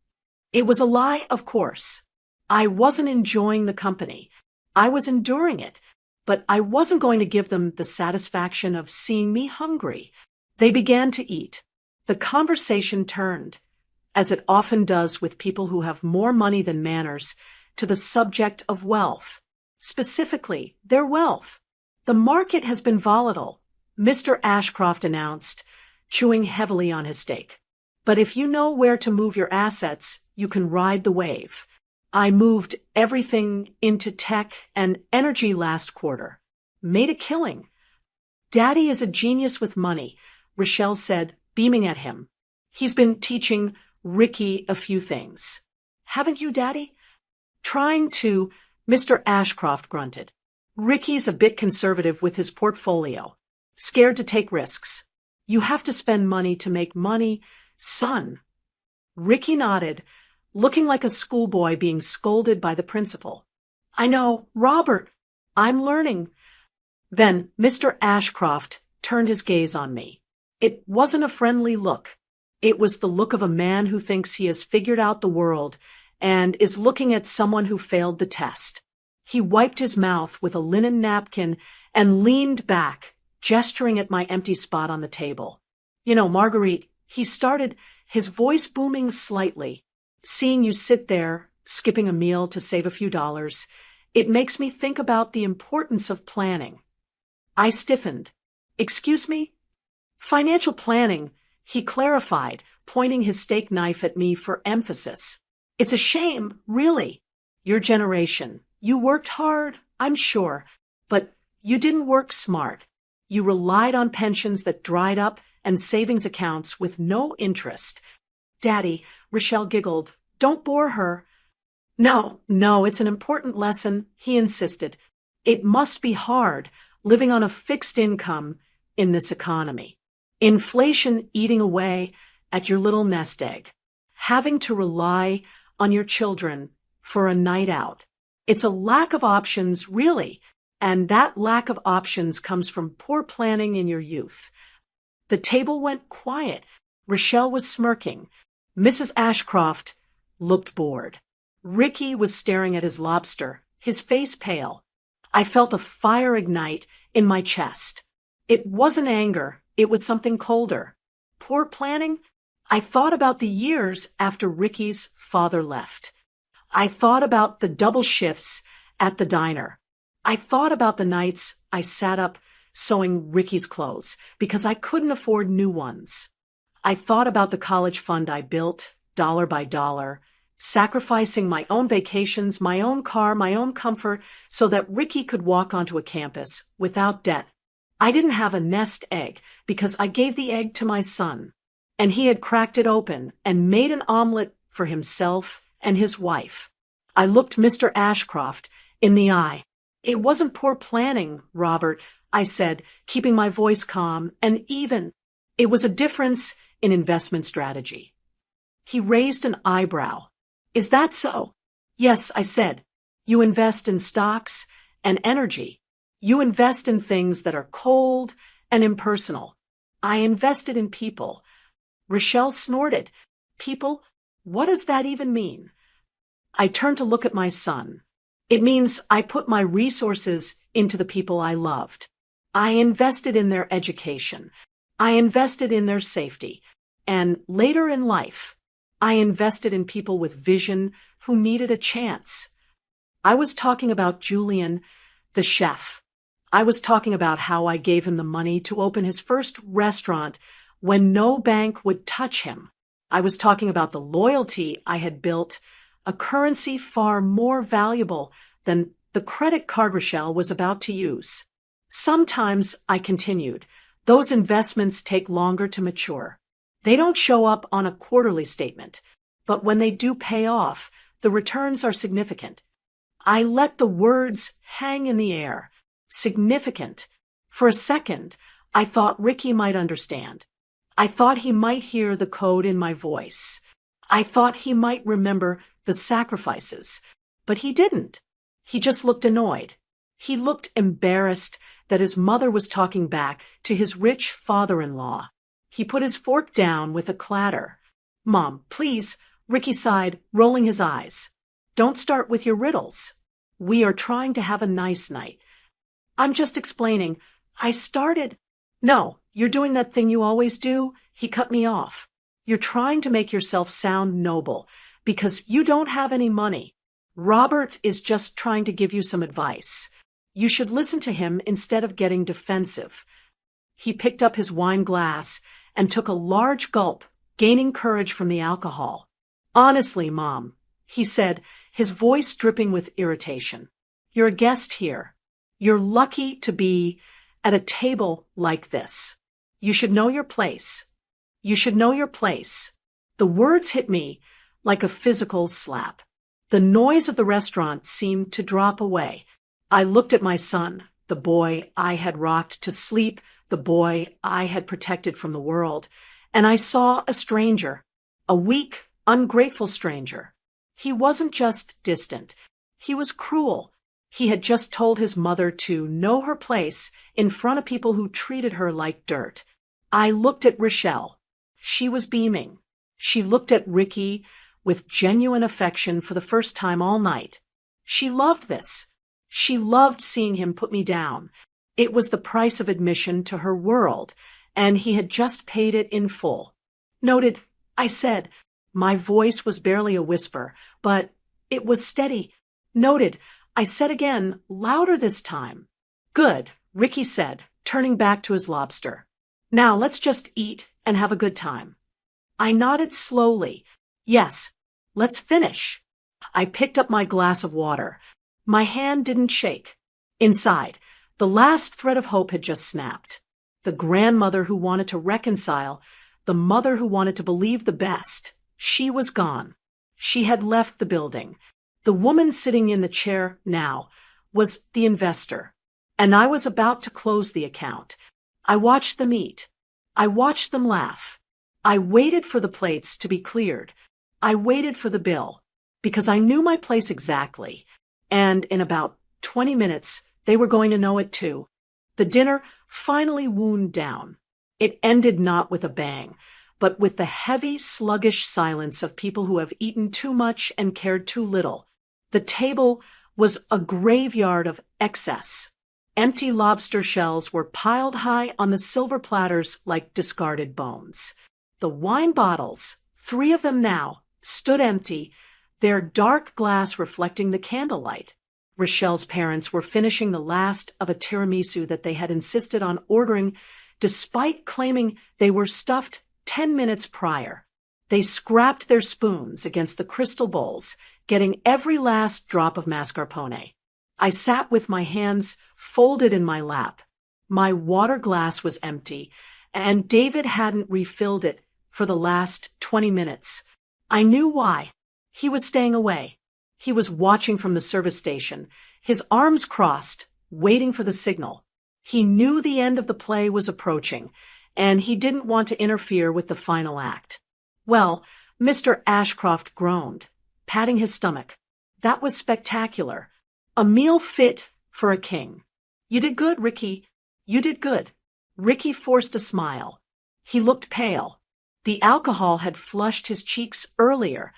Speaker 1: It was a lie, of course. I wasn't enjoying the company. I was enduring it, but I wasn't going to give them the satisfaction of seeing me hungry. They began to eat. The conversation turned, as it often does with people who have more money than manners, to the subject of wealth. Specifically, their wealth. The market has been volatile, Mr. Ashcroft announced, chewing heavily on his steak. But if you know where to move your assets, you can ride the wave. I moved everything into tech and energy last quarter. Made a killing. Daddy is a genius with money, Rochelle said, beaming at him. He's been teaching Ricky a few things. Haven't you, Daddy? Trying to, Mr. Ashcroft grunted. Ricky's a bit conservative with his portfolio. Scared to take risks. You have to spend money to make money, son. Ricky nodded, looking like a schoolboy being scolded by the principal. I know, Robert. I'm learning. Then Mr. Ashcroft turned his gaze on me. It wasn't a friendly look. It was the look of a man who thinks he has figured out the world and is looking at someone who failed the test. He wiped his mouth with a linen napkin and leaned back, gesturing at my empty spot on the table. You know, Marguerite, he started, his voice booming slightly. Seeing you sit there, skipping a meal to save a few dollars, it makes me think about the importance of planning. I stiffened. Excuse me? Financial planning, he clarified, pointing his steak knife at me for emphasis. It's a shame, really. Your generation. You worked hard, I'm sure, but you didn't work smart. You relied on pensions that dried up and savings accounts with no interest. Daddy, Rochelle giggled. Don't bore her. No, it's an important lesson, he insisted. It must be hard, living on a fixed income in this economy. Inflation eating away at your little nest egg. Having to rely on your children for a night out. It's a lack of options, really, and that lack of options comes from poor planning in your youth. The table went quiet. Rochelle was smirking. Mrs. Ashcroft looked bored. Ricky was staring at his lobster, his face pale. I felt a fire ignite in my chest. It wasn't anger, it was something colder. Poor planning? I thought about the years after Ricky's father left. I thought about the double shifts at the diner. I thought about the nights I sat up sewing Ricky's clothes because I couldn't afford new ones. I thought about the college fund I built, dollar by dollar, sacrificing my own vacations, my own car, my own comfort, so that Ricky could walk onto a campus without debt. I didn't have a nest egg because I gave the egg to my son, and he had cracked it open and made an omelet for himself and his wife. I looked Mr. Ashcroft in the eye. It wasn't poor planning, Robert, I said, keeping my voice calm and even. It was a difference in investment strategy. He raised an eyebrow. Is that so? Yes, I said. You invest in stocks and energy. You invest in things that are cold and impersonal. I invested in people. Rochelle snorted. People? What does that even mean? I turned to look at my son. It means I put my resources into the people I loved. I invested in their education. I invested in their safety. And later in life, I invested in people with vision who needed a chance. I was talking about Julian, the chef. I was talking about how I gave him the money to open his first restaurant when no bank would touch him. I was talking about the loyalty I had built, a currency far more valuable than the credit card Rochelle was about to use. Sometimes, I continued, those investments take longer to mature. They don't show up on a quarterly statement, but when they do pay off, the returns are significant. I let the words hang in the air. Significant. For a second, I thought Ricky might understand. I thought he might hear the code in my voice. I thought he might remember the sacrifices, but he didn't. He just looked annoyed. He looked embarrassed that his mother was talking back to his rich father-in-law. He put his fork down with a clatter. Mom, please, Ricky sighed, rolling his eyes. Don't start with your riddles. We are trying to have a nice night. I'm just explaining. I started. No, you're doing that thing you always do. He cut me off. You're trying to make yourself sound noble because you don't have any money. Robert is just trying to give you some advice. You should listen to him instead of getting defensive. He picked up his wine glass and took a large gulp, gaining courage from the alcohol. Honestly, Mom, he said, his voice dripping with irritation. You're a guest here. You're lucky to be at a table like this. You should know your place. You should know your place. The words hit me like a physical slap. The noise of the restaurant seemed to drop away. I looked at my son, the boy I had rocked to sleep, the boy I had protected from the world, and I saw a stranger, a weak, ungrateful stranger. He wasn't just distant. He was cruel. He had just told his mother to know her place in front of people who treated her like dirt. I looked at Rochelle. She was beaming. She looked at Ricky with genuine affection for the first time all night. She loved this. She loved seeing him put me down. It was the price of admission to her world, and he had just paid it in full. Noted, I said. My voice was barely a whisper, but it was steady. Noted, I said again, louder this time. Good, Ricky said, turning back to his lobster. Now let's just eat and have a good time. I nodded slowly. Yes, let's finish. I picked up my glass of water. My hand didn't shake. Inside, the last thread of hope had just snapped. The grandmother who wanted to reconcile, the mother who wanted to believe the best, she was gone. She had left the building. The woman sitting in the chair now was the investor, and I was about to close the account. I watched them eat. I watched them laugh. I waited for the plates to be cleared. I waited for the bill, because I knew my place exactly, and in about 20 minutes, they were going to know it too. The dinner finally wound down. It ended not with a bang, but with the heavy, sluggish silence of people who have eaten too much and cared too little. The table was a graveyard of excess. Empty lobster shells were piled high on the silver platters like discarded bones. The wine bottles, 3 of them now, stood empty, their dark glass reflecting the candlelight. Rochelle's parents were finishing the last of a tiramisu that they had insisted on ordering, despite claiming they were stuffed 10 minutes prior. They scrapped their spoons against the crystal bowls, getting every last drop of mascarpone. I sat with my hands folded in my lap. My water glass was empty, and David hadn't refilled it for the last 20 minutes. I knew why. He was staying away. He was watching from the service station, his arms crossed, waiting for the signal. He knew the end of the play was approaching, and he didn't want to interfere with the final act. Well, Mr. Ashcroft groaned, patting his stomach. That was spectacular. A meal fit for a king. You did good, Ricky. You did good. Ricky forced a smile. He looked pale. The alcohol had flushed his cheeks earlier,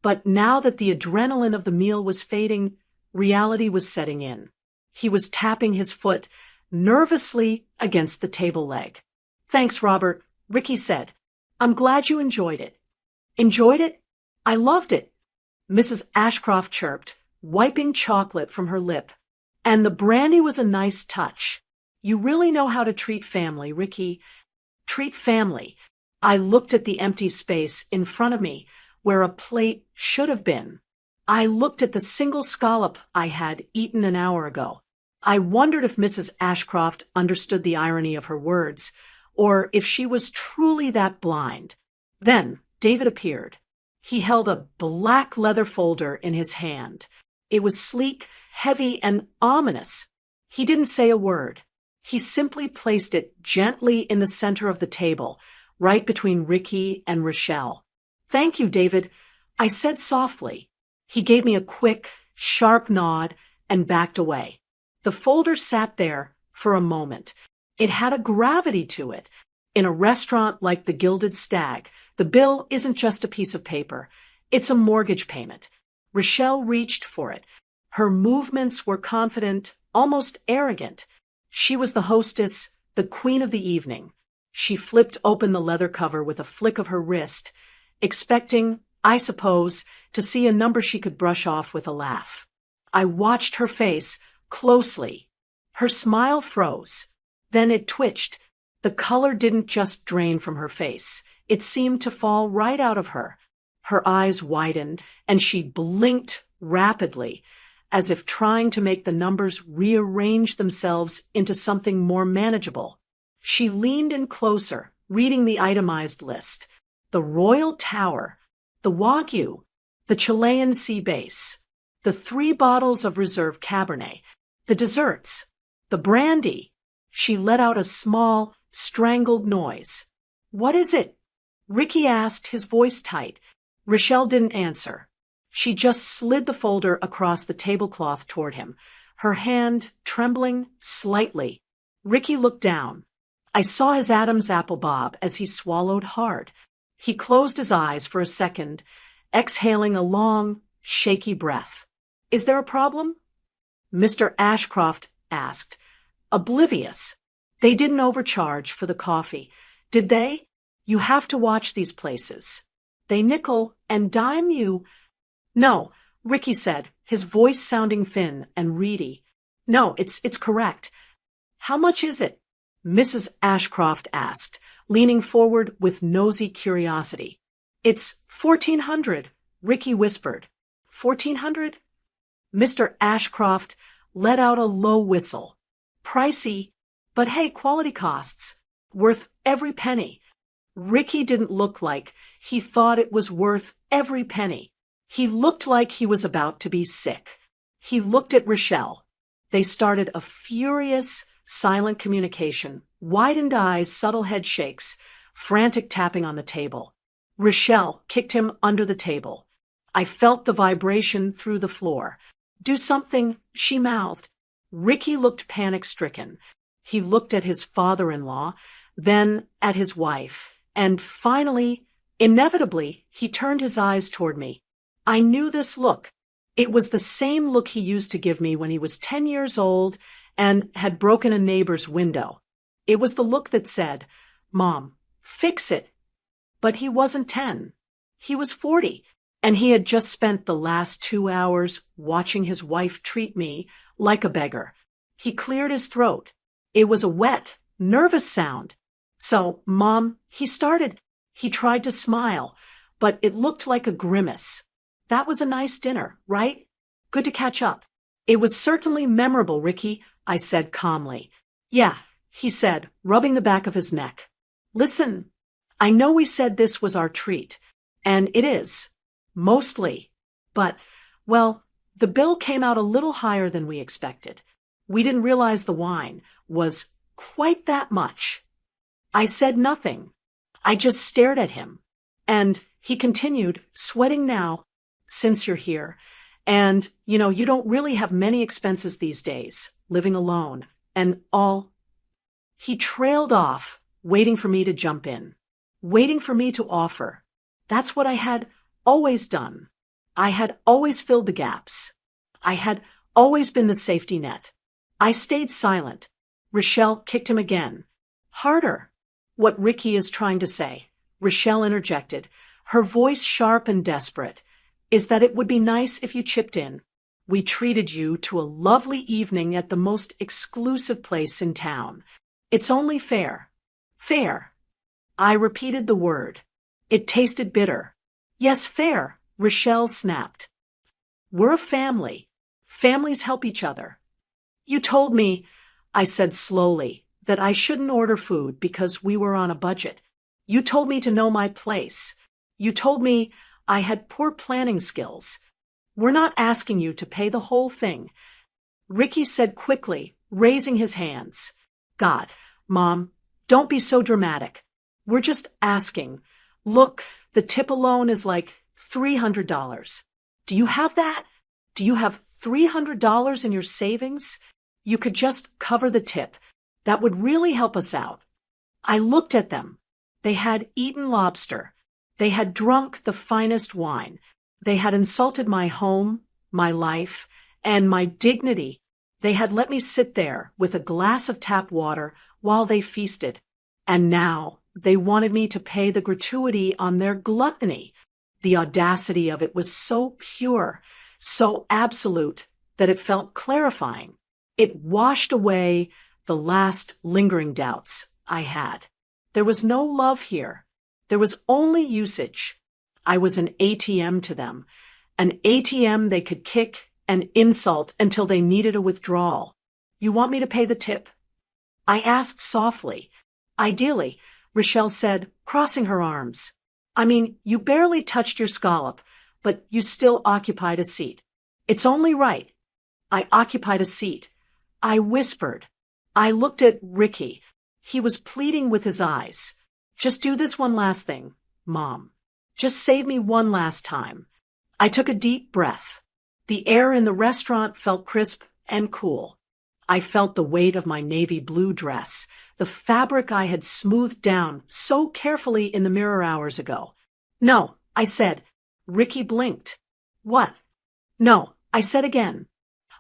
Speaker 1: but now that the adrenaline of the meal was fading, reality was setting in. He was tapping his foot nervously against the table leg. Thanks, Robert, Ricky said. I'm glad you enjoyed it. Enjoyed it? I loved it, Mrs. Ashcroft chirped, wiping chocolate from her lip. And the brandy was a nice touch. You really know how to treat family, Ricky. Treat family. I looked at the empty space in front of me, where a plate should have been. I looked at the single scallop I had eaten an hour ago. I wondered if Mrs. Ashcroft understood the irony of her words, or if she was truly that blind. Then David appeared. He held a black leather folder in his hand. It was sleek, heavy, and ominous. He didn't say a word. He simply placed it gently in the center of the table, right between Ricky and Rochelle. Thank you, David, I said softly. He gave me a quick, sharp nod and backed away. The folder sat there for a moment. It had a gravity to it. In a restaurant like the Gilded Stag, the bill isn't just a piece of paper. It's a mortgage payment. Rochelle reached for it. Her movements were confident, almost arrogant. She was the hostess, the queen of the evening. She flipped open the leather cover with a flick of her wrist, expecting, I suppose, to see a number she could brush off with a laugh. I watched her face closely. Her smile froze. Then it twitched. The color didn't just drain from her face. It seemed to fall right out of her. Her eyes widened, and she blinked rapidly, as if trying to make the numbers rearrange themselves into something more manageable. She leaned in closer, reading the itemized list. The Royal Tower, the Wagyu, the Chilean Sea Base, the 3 bottles of Reserve Cabernet, the desserts, the brandy. She let out a small, strangled noise. "What is it?" Ricky asked, his voice tight. Rochelle didn't answer. She just slid the folder across the tablecloth toward him, her hand trembling slightly. Ricky looked down. I saw his Adam's apple bob as he swallowed hard. He closed his eyes for a second, exhaling a long, shaky breath. "Is there a problem?" Mr. Ashcroft asked, oblivious. "They didn't overcharge for the coffee, did they? You have to watch these places. They nickel and dime you." "No," Ricky said, his voice sounding thin and reedy. "No, it's correct." "How much is it?" Mrs. Ashcroft asked, leaning forward with nosy curiosity. "It's 1,400, Ricky whispered. 1,400? Mr. Ashcroft let out a low whistle. "Pricey, but hey, quality costs. Worth every penny." Ricky didn't look like he thought it was worth every penny. He looked like he was about to be sick. He looked at Rochelle. They started a furious, silent communication, widened eyes, subtle head shakes, frantic tapping on the table. Rochelle kicked him under the table. I felt the vibration through the floor. "Do something," she mouthed. Ricky looked panic-stricken. He looked at his father-in-law, then at his wife, and finally, inevitably, he turned his eyes toward me. I knew this look. It was the same look he used to give me when he was 10 years old and had broken a neighbor's window. It was the look that said, "Mom, fix it." But he wasn't 10. He was 40, and he had just spent the last 2 hours watching his wife treat me like a beggar. He cleared his throat. It was a wet, nervous sound. "So, Mom," he started. He tried to smile, but it looked like a grimace. "That was a nice dinner, right? Good to catch up." "It was certainly memorable, Ricky," I said calmly. "Yeah," he said, rubbing the back of his neck. "Listen, I know we said this was our treat, and it is, mostly, but, well, the bill came out a little higher than we expected. We didn't realize the wine was quite that much." I said nothing. I just stared at him. And he continued, sweating now, "Since you're here, and, you don't really have many expenses these days, living alone, and all." He trailed off, waiting for me to jump in, waiting for me to offer. That's what I had always done. I had always filled the gaps. I had always been the safety net. I stayed silent. Rochelle kicked him again. "Harder." "What Ricky is trying to say," Rochelle interjected, her voice sharp and desperate, "is that it would be nice if you chipped in. We treated you to a lovely evening at the most exclusive place in town. It's only fair." "Fair." I repeated the word. It tasted bitter. "Yes, fair," Rochelle snapped. "We're a family. Families help each other." "You told me," I said slowly, "that I shouldn't order food because we were on a budget. You told me to know my place. You told me I had poor planning skills. We're not asking you to pay the whole thing." Ricky said quickly, raising his hands. "God, Mom, don't be so dramatic. We're just asking. Look, the tip alone is like $300. Do you have that? Do you have $300 in your savings? You could just cover the tip. That would really help us out." I looked at them. They had eaten lobster. They had drunk the finest wine. They had insulted my home, my life, and my dignity. They had let me sit there with a glass of tap water while they feasted. And now they wanted me to pay the gratuity on their gluttony. The audacity of it was so pure, so absolute, that it felt clarifying. It washed away the last lingering doubts I had. There was no love here. There was only usage. I was an ATM to them. An ATM they could kick and insult until they needed a withdrawal. You want me to pay the tip? I asked softly. Ideally, Rochelle said, crossing her arms. I mean, you barely touched your scallop, but you still occupied a seat. It's only right. I occupied a seat. I whispered. I looked at Ricky. He was pleading with his eyes. Just do this one last thing, Mom. Just save me one last time. I took a deep breath. The air in the restaurant felt crisp and cool. I felt the weight of my navy blue dress, the fabric I had smoothed down so carefully in the mirror hours ago. No, I said. Ricky blinked. What? No, I said again.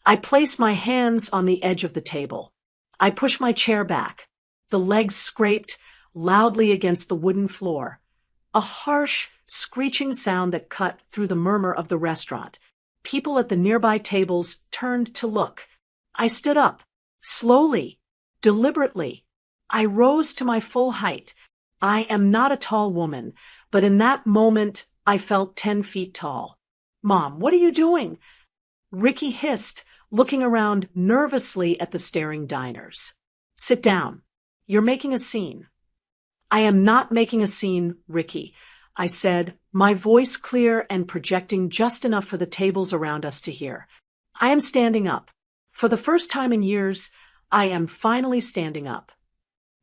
Speaker 1: I placed my hands on the edge of the table. I pushed my chair back. The legs scraped loudly against the wooden floor. A harsh, screeching sound that cut through the murmur of the restaurant. People at the nearby tables turned to look. I stood up, slowly, deliberately. I rose to my full height. I am not a tall woman, but in that moment, I felt 10 feet tall. Mom, what are you doing? Ricky hissed, looking around nervously at the staring diners. Sit down. You're making a scene. I am not making a scene, Ricky, I said, my voice clear and projecting just enough for the tables around us to hear. I am standing up. For the first time in years, I am finally standing up.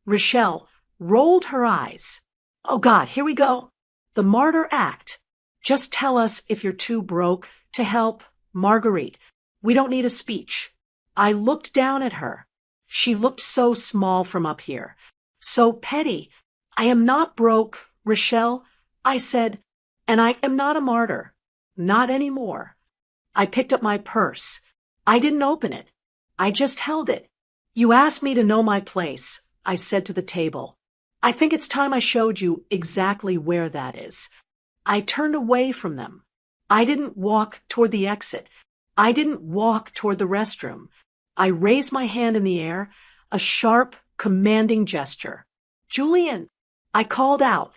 Speaker 1: Rochelle rolled her eyes. Oh God, here we go. The martyr act. Just tell us if you're too broke to help, Marguerite. We don't need a speech. I looked down at her. She looked so small from up here. So petty. I am not broke, Rochelle, I said, and I am not a martyr. Not anymore. I picked up my purse. I didn't open it. I just held it. You asked me to know my place, I said to the table. I think it's time I showed you exactly where that is. I turned away from them. I didn't walk toward the exit. I didn't walk toward the restroom. I raised my hand in the air, a sharp, commanding gesture. Julian, I called out.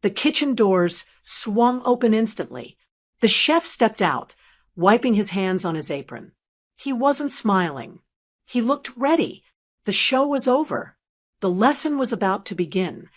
Speaker 1: The kitchen doors swung open instantly. The chef stepped out, wiping his hands on his apron. He wasn't smiling. He looked ready. The show was over. The lesson was about to begin.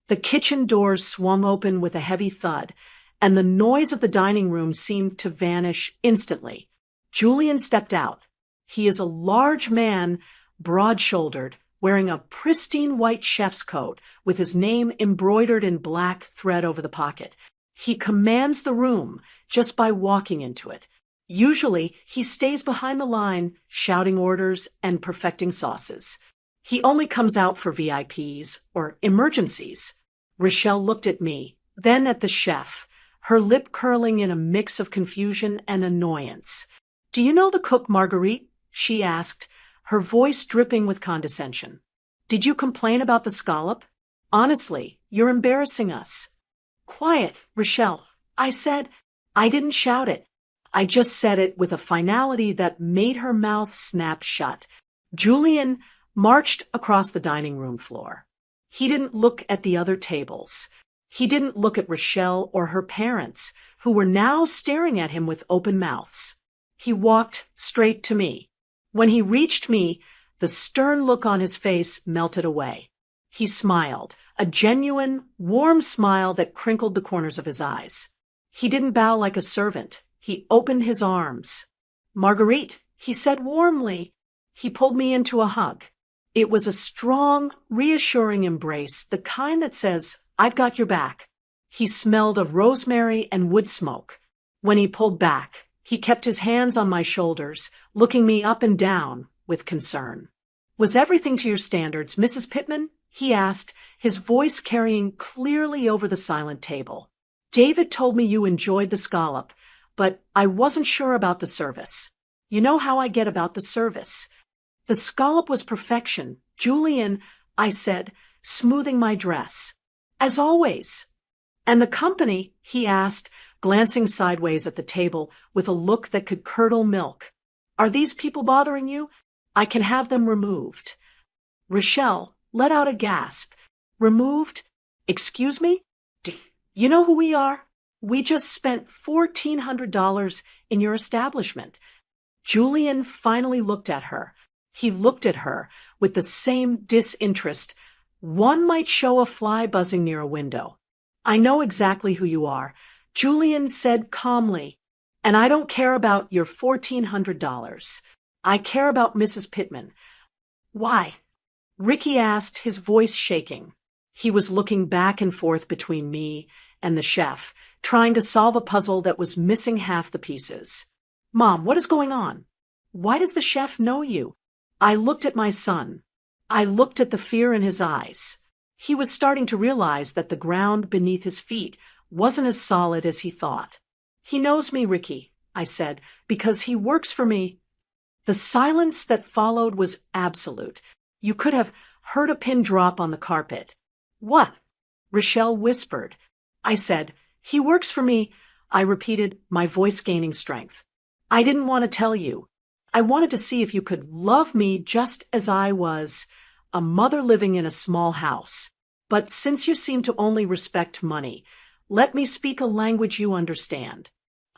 Speaker 1: The kitchen doors swung open with a heavy thud, and the noise of the dining room seemed to vanish instantly. Julian stepped out. He is a large man, broad-shouldered, wearing a pristine white chef's coat with his name embroidered in black thread over the pocket. He commands the room just by walking into it. Usually, he stays behind the line, shouting orders and perfecting sauces. He only comes out for VIPs or emergencies. Rochelle looked at me, then at the chef, her lip curling in a mix of confusion and annoyance. Do you know the cook, Marguerite? She asked, her voice dripping with condescension. Did you complain about the scallop? Honestly, you're embarrassing us. Quiet, Rochelle, I said. I didn't shout it. I just said it with a finality that made her mouth snap shut. Julian marched across the dining room floor. He didn't look at the other tables. He didn't look at Rochelle or her parents, who were now staring at him with open mouths. He walked straight to me. When he reached me, the stern look on his face melted away. He smiled, a genuine, warm smile that crinkled the corners of his eyes. He didn't bow like a servant. He opened his arms. Marguerite, he said warmly. He pulled me into a hug. It was a strong, reassuring embrace, the kind that says, I've got your back. He smelled of rosemary and wood smoke. When he pulled back, he kept his hands on my shoulders, looking me up and down with concern. Was everything to your standards, Mrs. Pittman? He asked, his voice carrying clearly over the silent table. David told me you enjoyed the scallop, but I wasn't sure about the service. You know how I get about the service. The scallop was perfection. Julian, I said, smoothing my dress. As always. And the company, he asked, glancing sideways at the table with a look that could curdle milk. Are these people bothering you? I can have them removed. Rochelle let out a gasp. Removed? Excuse me? You know who we are? We just spent $1,400 in your establishment. Julian finally looked at her. He looked at her with the same disinterest one might show a fly buzzing near a window. I know exactly who you are, Julian said calmly, and I don't care about your $1,400. I care about Mrs. Pittman. Why? Ricky asked, his voice shaking. He was looking back and forth between me and the chef, trying to solve a puzzle that was missing half the pieces. Mom, what is going on? Why does the chef know you? I looked at my son. I looked at the fear in his eyes. He was starting to realize that the ground beneath his feet wasn't as solid as he thought. He knows me, Ricky, I said, because he works for me. The silence that followed was absolute. You could have heard a pin drop on the carpet. What? Rochelle whispered. I said, he works for me. I repeated, my voice gaining strength. I didn't want to tell you. I wanted to see if you could love me just as I was, a mother living in a small house. But since you seem to only respect money, let me speak a language you understand.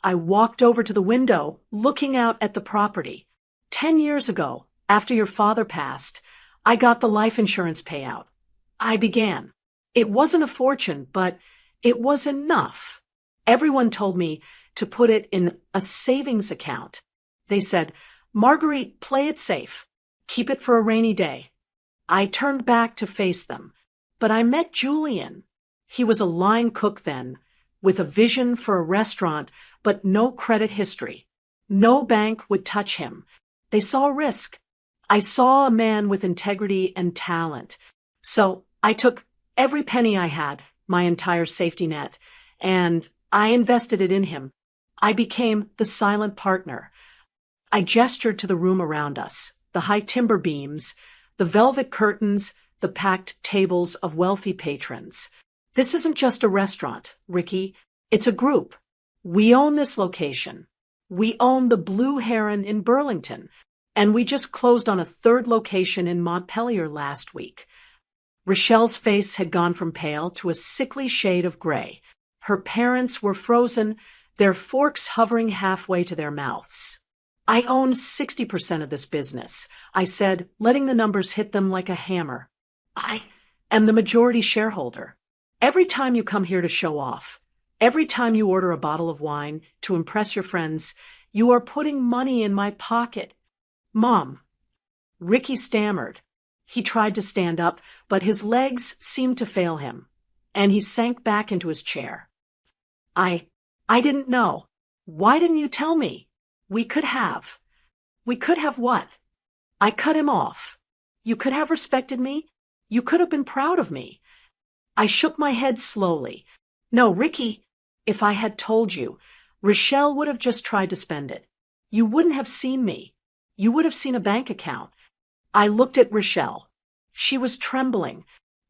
Speaker 1: I walked over to the window, looking out at the property. 10 years ago, after your father passed, I got the life insurance payout. I began. It wasn't a fortune, but it was enough. Everyone told me to put it in a savings account. They said, Marguerite, play it safe. Keep it for a rainy day. I turned back to face them, but I met Julian. He was a line cook then, with a vision for a restaurant, but no credit history. No bank would touch him. They saw a risk. I saw a man with integrity and talent. So I took every penny I had, my entire safety net, and I invested it in him. I became the silent partner. I gestured to the room around us, the high timber beams, the velvet curtains, the packed tables of wealthy patrons. This isn't just a restaurant, Ricky. It's a group. We own this location. We own the Blue Heron in Burlington, and we just closed on a third location in Montpelier last week. Rochelle's face had gone from pale to a sickly shade of gray. Her parents were frozen, their forks hovering halfway to their mouths. I own 60% of this business, I said, letting the numbers hit them like a hammer. I am the majority shareholder. Every time you come here to show off, every time you order a bottle of wine to impress your friends, you are putting money in my pocket. Mom. Ricky stammered. He tried to stand up, but his legs seemed to fail him, and he sank back into his chair. I didn't know. Why didn't you tell me? We could have what? I cut him off. You could have respected me. You could have been proud of me. I shook my head slowly. No, Ricky, if I had told you, Rochelle would have just tried to spend it. You wouldn't have seen me. You would have seen a bank account. I looked at Rochelle. She was trembling.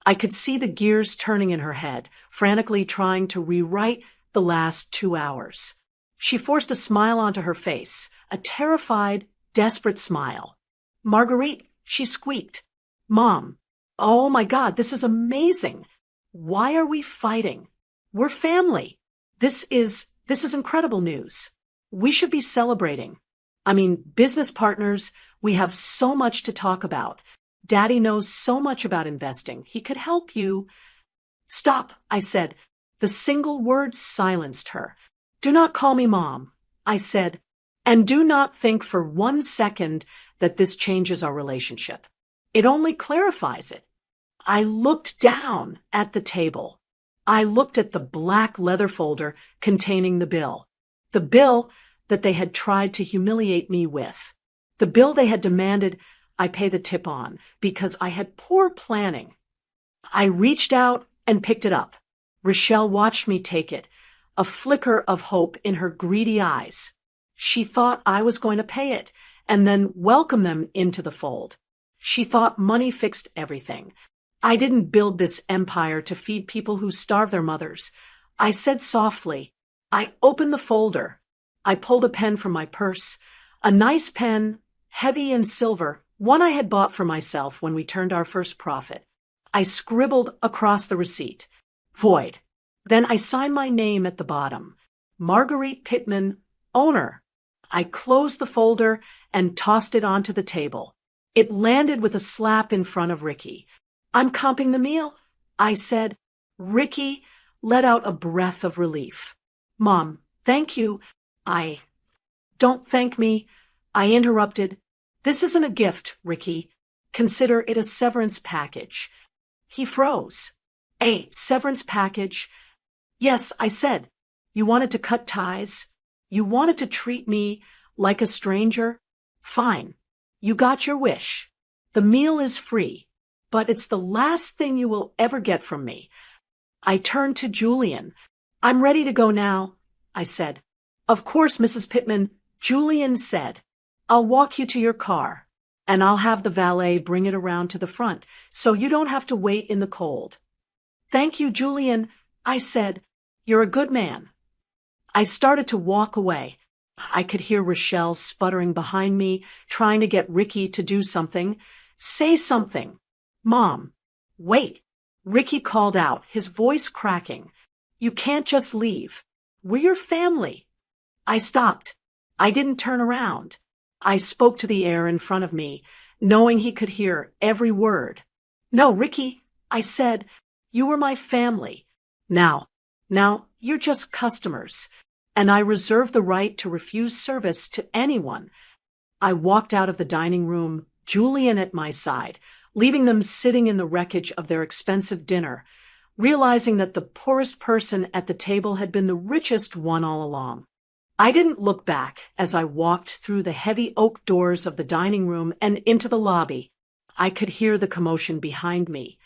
Speaker 1: I could see the gears turning in her head, frantically trying to rewrite the last 2 hours. She forced a smile onto her face, a terrified, desperate smile. Marguerite, she squeaked. Mom, oh my God, this is amazing. Why are we fighting? We're family. This is incredible news. We should be celebrating. I mean, business partners, we have so much to talk about. Daddy knows so much about investing. He could help you. Stop, I said. The single word silenced her. Do not call me Mom, I said, and do not think for 1 second that this changes our relationship. It only clarifies it. I looked down at the table. I looked at the black leather folder containing the bill that they had tried to humiliate me with, the bill they had demanded I pay the tip on because I had poor planning. I reached out and picked it up. Rochelle watched me take it, a flicker of hope in her greedy eyes. She thought I was going to pay it and then welcome them into the fold. She thought money fixed everything. I didn't build this empire to feed people who starve their mothers. I said softly. I opened the folder. I pulled a pen from my purse, a nice pen, heavy and silver, one I had bought for myself when we turned our first profit. I scribbled across the receipt. Void. Then I signed my name at the bottom. Marguerite Pittman, owner. I closed the folder and tossed it onto the table. It landed with a slap in front of Ricky. I'm comping the meal, I said. Ricky let out a breath of relief. Mom, thank you. Don't thank me, I interrupted. This isn't a gift, Ricky. Consider it a severance package. He froze. A severance package? Yes, I said. You wanted to cut ties? You wanted to treat me like a stranger? Fine. You got your wish. The meal is free, but it's the last thing you will ever get from me. I turned to Julian. I'm ready to go now, I said. Of course, Mrs. Pittman, Julian said. I'll walk you to your car, and I'll have the valet bring it around to the front, so you don't have to wait in the cold. Thank you, Julian, I said. You're a good man. I started to walk away. I could hear Rochelle sputtering behind me, trying to get Ricky to do something. Say something. Mom. Wait. Ricky called out, his voice cracking. You can't just leave. We're your family. I stopped. I didn't turn around. I spoke to the air in front of me, knowing he could hear every word. No, Ricky, I said, you were my family. Now, you're just customers, and I reserve the right to refuse service to anyone. I walked out of the dining room, Julian at my side, leaving them sitting in the wreckage of their expensive dinner, realizing that the poorest person at the table had been the richest one all along. I didn't look back as I walked through the heavy oak doors of the dining room and into the lobby. I could hear the commotion behind me,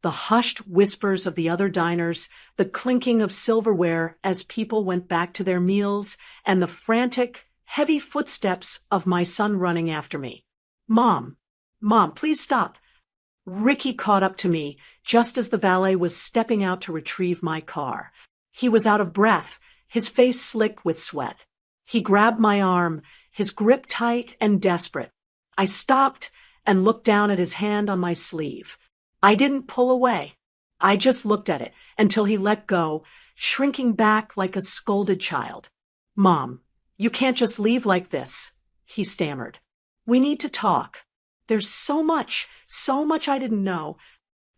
Speaker 1: the hushed whispers of the other diners, the clinking of silverware as people went back to their meals, and the frantic, heavy footsteps of my son running after me. Mom, please stop. Ricky caught up to me just as the valet was stepping out to retrieve my car. He was out of breath, his face slick with sweat. He grabbed my arm, his grip tight and desperate. I stopped and looked down at his hand on my sleeve. I didn't pull away. I just looked at it until he let go, shrinking back like a scolded child. Mom, you can't just leave like this, he stammered. We need to talk. There's so much I didn't know.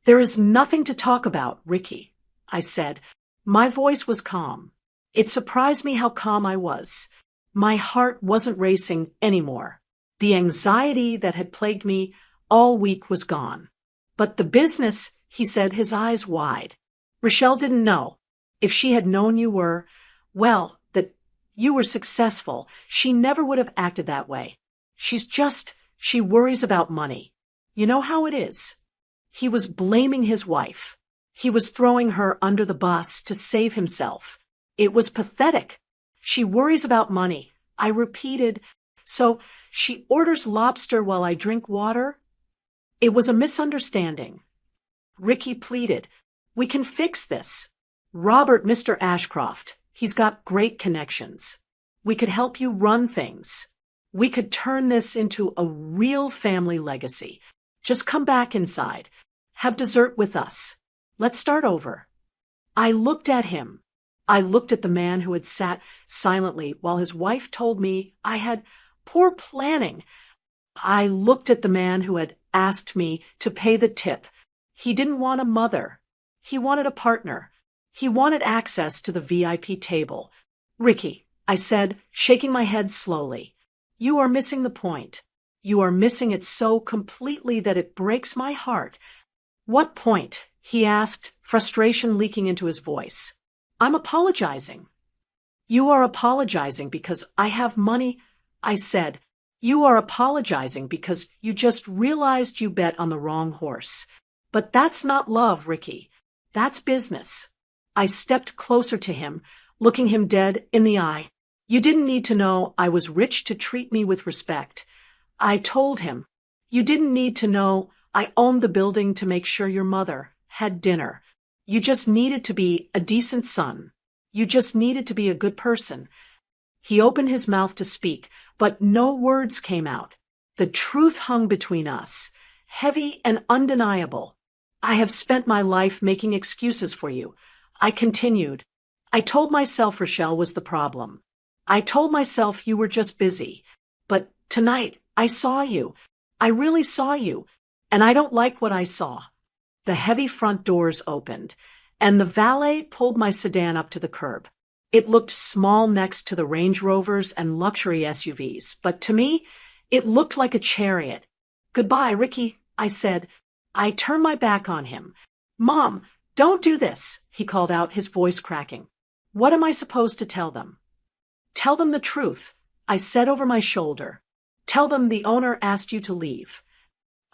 Speaker 1: There is nothing to talk about, Ricky, I said. My voice was calm. It surprised me how calm I was. My heart wasn't racing anymore. The anxiety that had plagued me all week was gone. But the business, he said, his eyes wide. Rochelle didn't know. If she had known you were, well, that you were successful, she never would have acted that way. She worries about money. You know how it is. He was blaming his wife. He was throwing her under the bus to save himself. It was pathetic. She worries about money. I repeated, so she orders lobster while I drink water? It was a misunderstanding. Ricky pleaded, we can fix this. Robert, Mr. Ashcroft, he's got great connections. We could help you run things. We could turn this into a real family legacy. Just come back inside. Have dessert with us. Let's start over. I looked at him. I looked at the man who had sat silently while his wife told me I had poor planning. I looked at the man who had asked me to pay the tip. He didn't want a mother. He wanted a partner. He wanted access to the VIP table. Ricky, I said, shaking my head slowly, you are missing the point. You are missing it so completely that it breaks my heart. What point? He asked, frustration leaking into his voice. I'm apologizing. You are apologizing because I have money, I said. You are apologizing because you just realized you bet on the wrong horse. But that's not love, Ricky. That's business. I stepped closer to him, looking him dead in the eye. You didn't need to know I was rich to treat me with respect. I told him. You didn't need to know I owned the building to make sure your mother had dinner. You just needed to be a decent son. You just needed to be a good person. He opened his mouth to speak, but no words came out. The truth hung between us, heavy and undeniable. I have spent my life making excuses for you. I continued. I told myself Rochelle was the problem. I told myself you were just busy. But tonight, I saw you. I really saw you. And I don't like what I saw. The heavy front doors opened, and the valet pulled my sedan up to the curb. It looked small next to the Range Rovers and luxury SUVs, but to me, it looked like a chariot. "Goodbye, Ricky," I said. I turned my back on him. "Mom, don't do this," he called out, his voice cracking. "What am I supposed to tell them?" "Tell them the truth," I said over my shoulder. "Tell them the owner asked you to leave."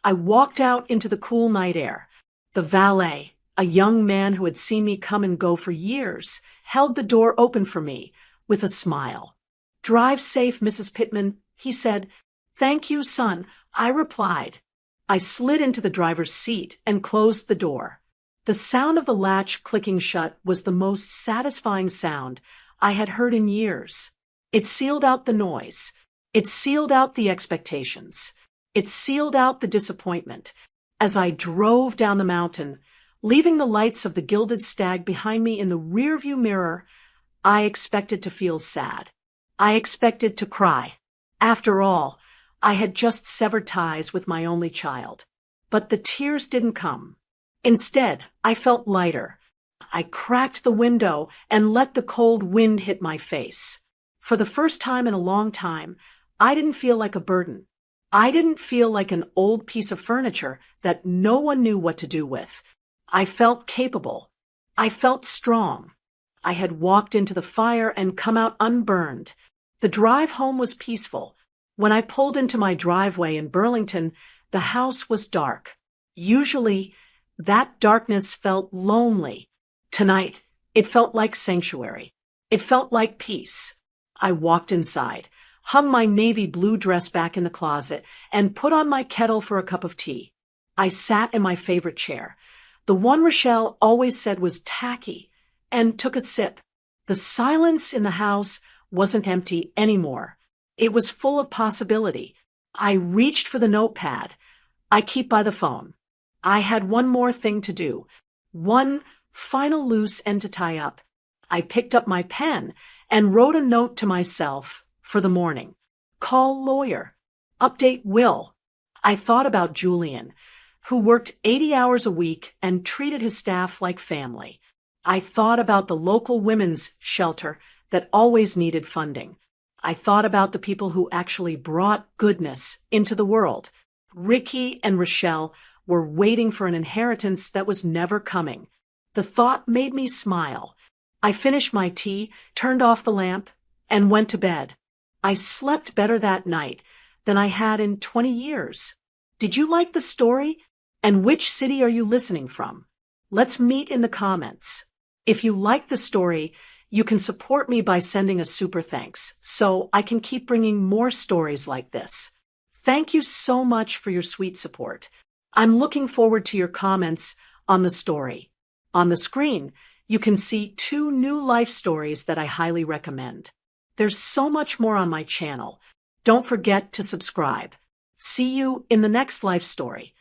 Speaker 1: I walked out into the cool night air. The valet, a young man who had seen me come and go for years, held the door open for me with a smile. "Drive safe, Mrs. Pittman," he said. "Thank you, son," I replied. I slid into the driver's seat and closed the door. The sound of the latch clicking shut was the most satisfying sound I had heard in years. It sealed out the noise. It sealed out the expectations. It sealed out the disappointment. As I drove down the mountain, leaving the lights of the Gilded Stag behind me in the rearview mirror, I expected to feel sad. I expected to cry. After all, I had just severed ties with my only child. But the tears didn't come. Instead, I felt lighter. I cracked the window and let the cold wind hit my face. For the first time in a long time, I didn't feel like a burden. I didn't feel like an old piece of furniture that no one knew what to do with. I felt capable. I felt strong. I had walked into the fire and come out unburned. The drive home was peaceful. When I pulled into my driveway in Burlington, the house was dark. Usually, that darkness felt lonely. Tonight, it felt like sanctuary. It felt like peace. I walked inside, hung my navy blue dress back in the closet, and put on my kettle for a cup of tea. I sat in my favorite chair, the one Rochelle always said was tacky, and took a sip. The silence in the house wasn't empty anymore. It was full of possibility. I reached for the notepad I keep by the phone. I had one more thing to do, one final loose end to tie up. I picked up my pen and wrote a note to myself for the morning. Call lawyer. Update will. I thought about Julian, who worked 80 hours a week and treated his staff like family. I thought about the local women's shelter that always needed funding. I thought about the people who actually brought goodness into the world. Ricky and Rochelle were waiting for an inheritance that was never coming. The thought made me smile. I finished my tea, turned off the lamp, and went to bed. I slept better that night than I had in 20 years. Did you like the story? And which city are you listening from? Let's meet in the comments. If you like the story, you can support me by sending a super thanks so I can keep bringing more stories like this. Thank you so much for your sweet support. I'm looking forward to your comments on the story. On the screen, you can see 2 new life stories that I highly recommend. There's so much more on my channel. Don't forget to subscribe. See you in the next life story.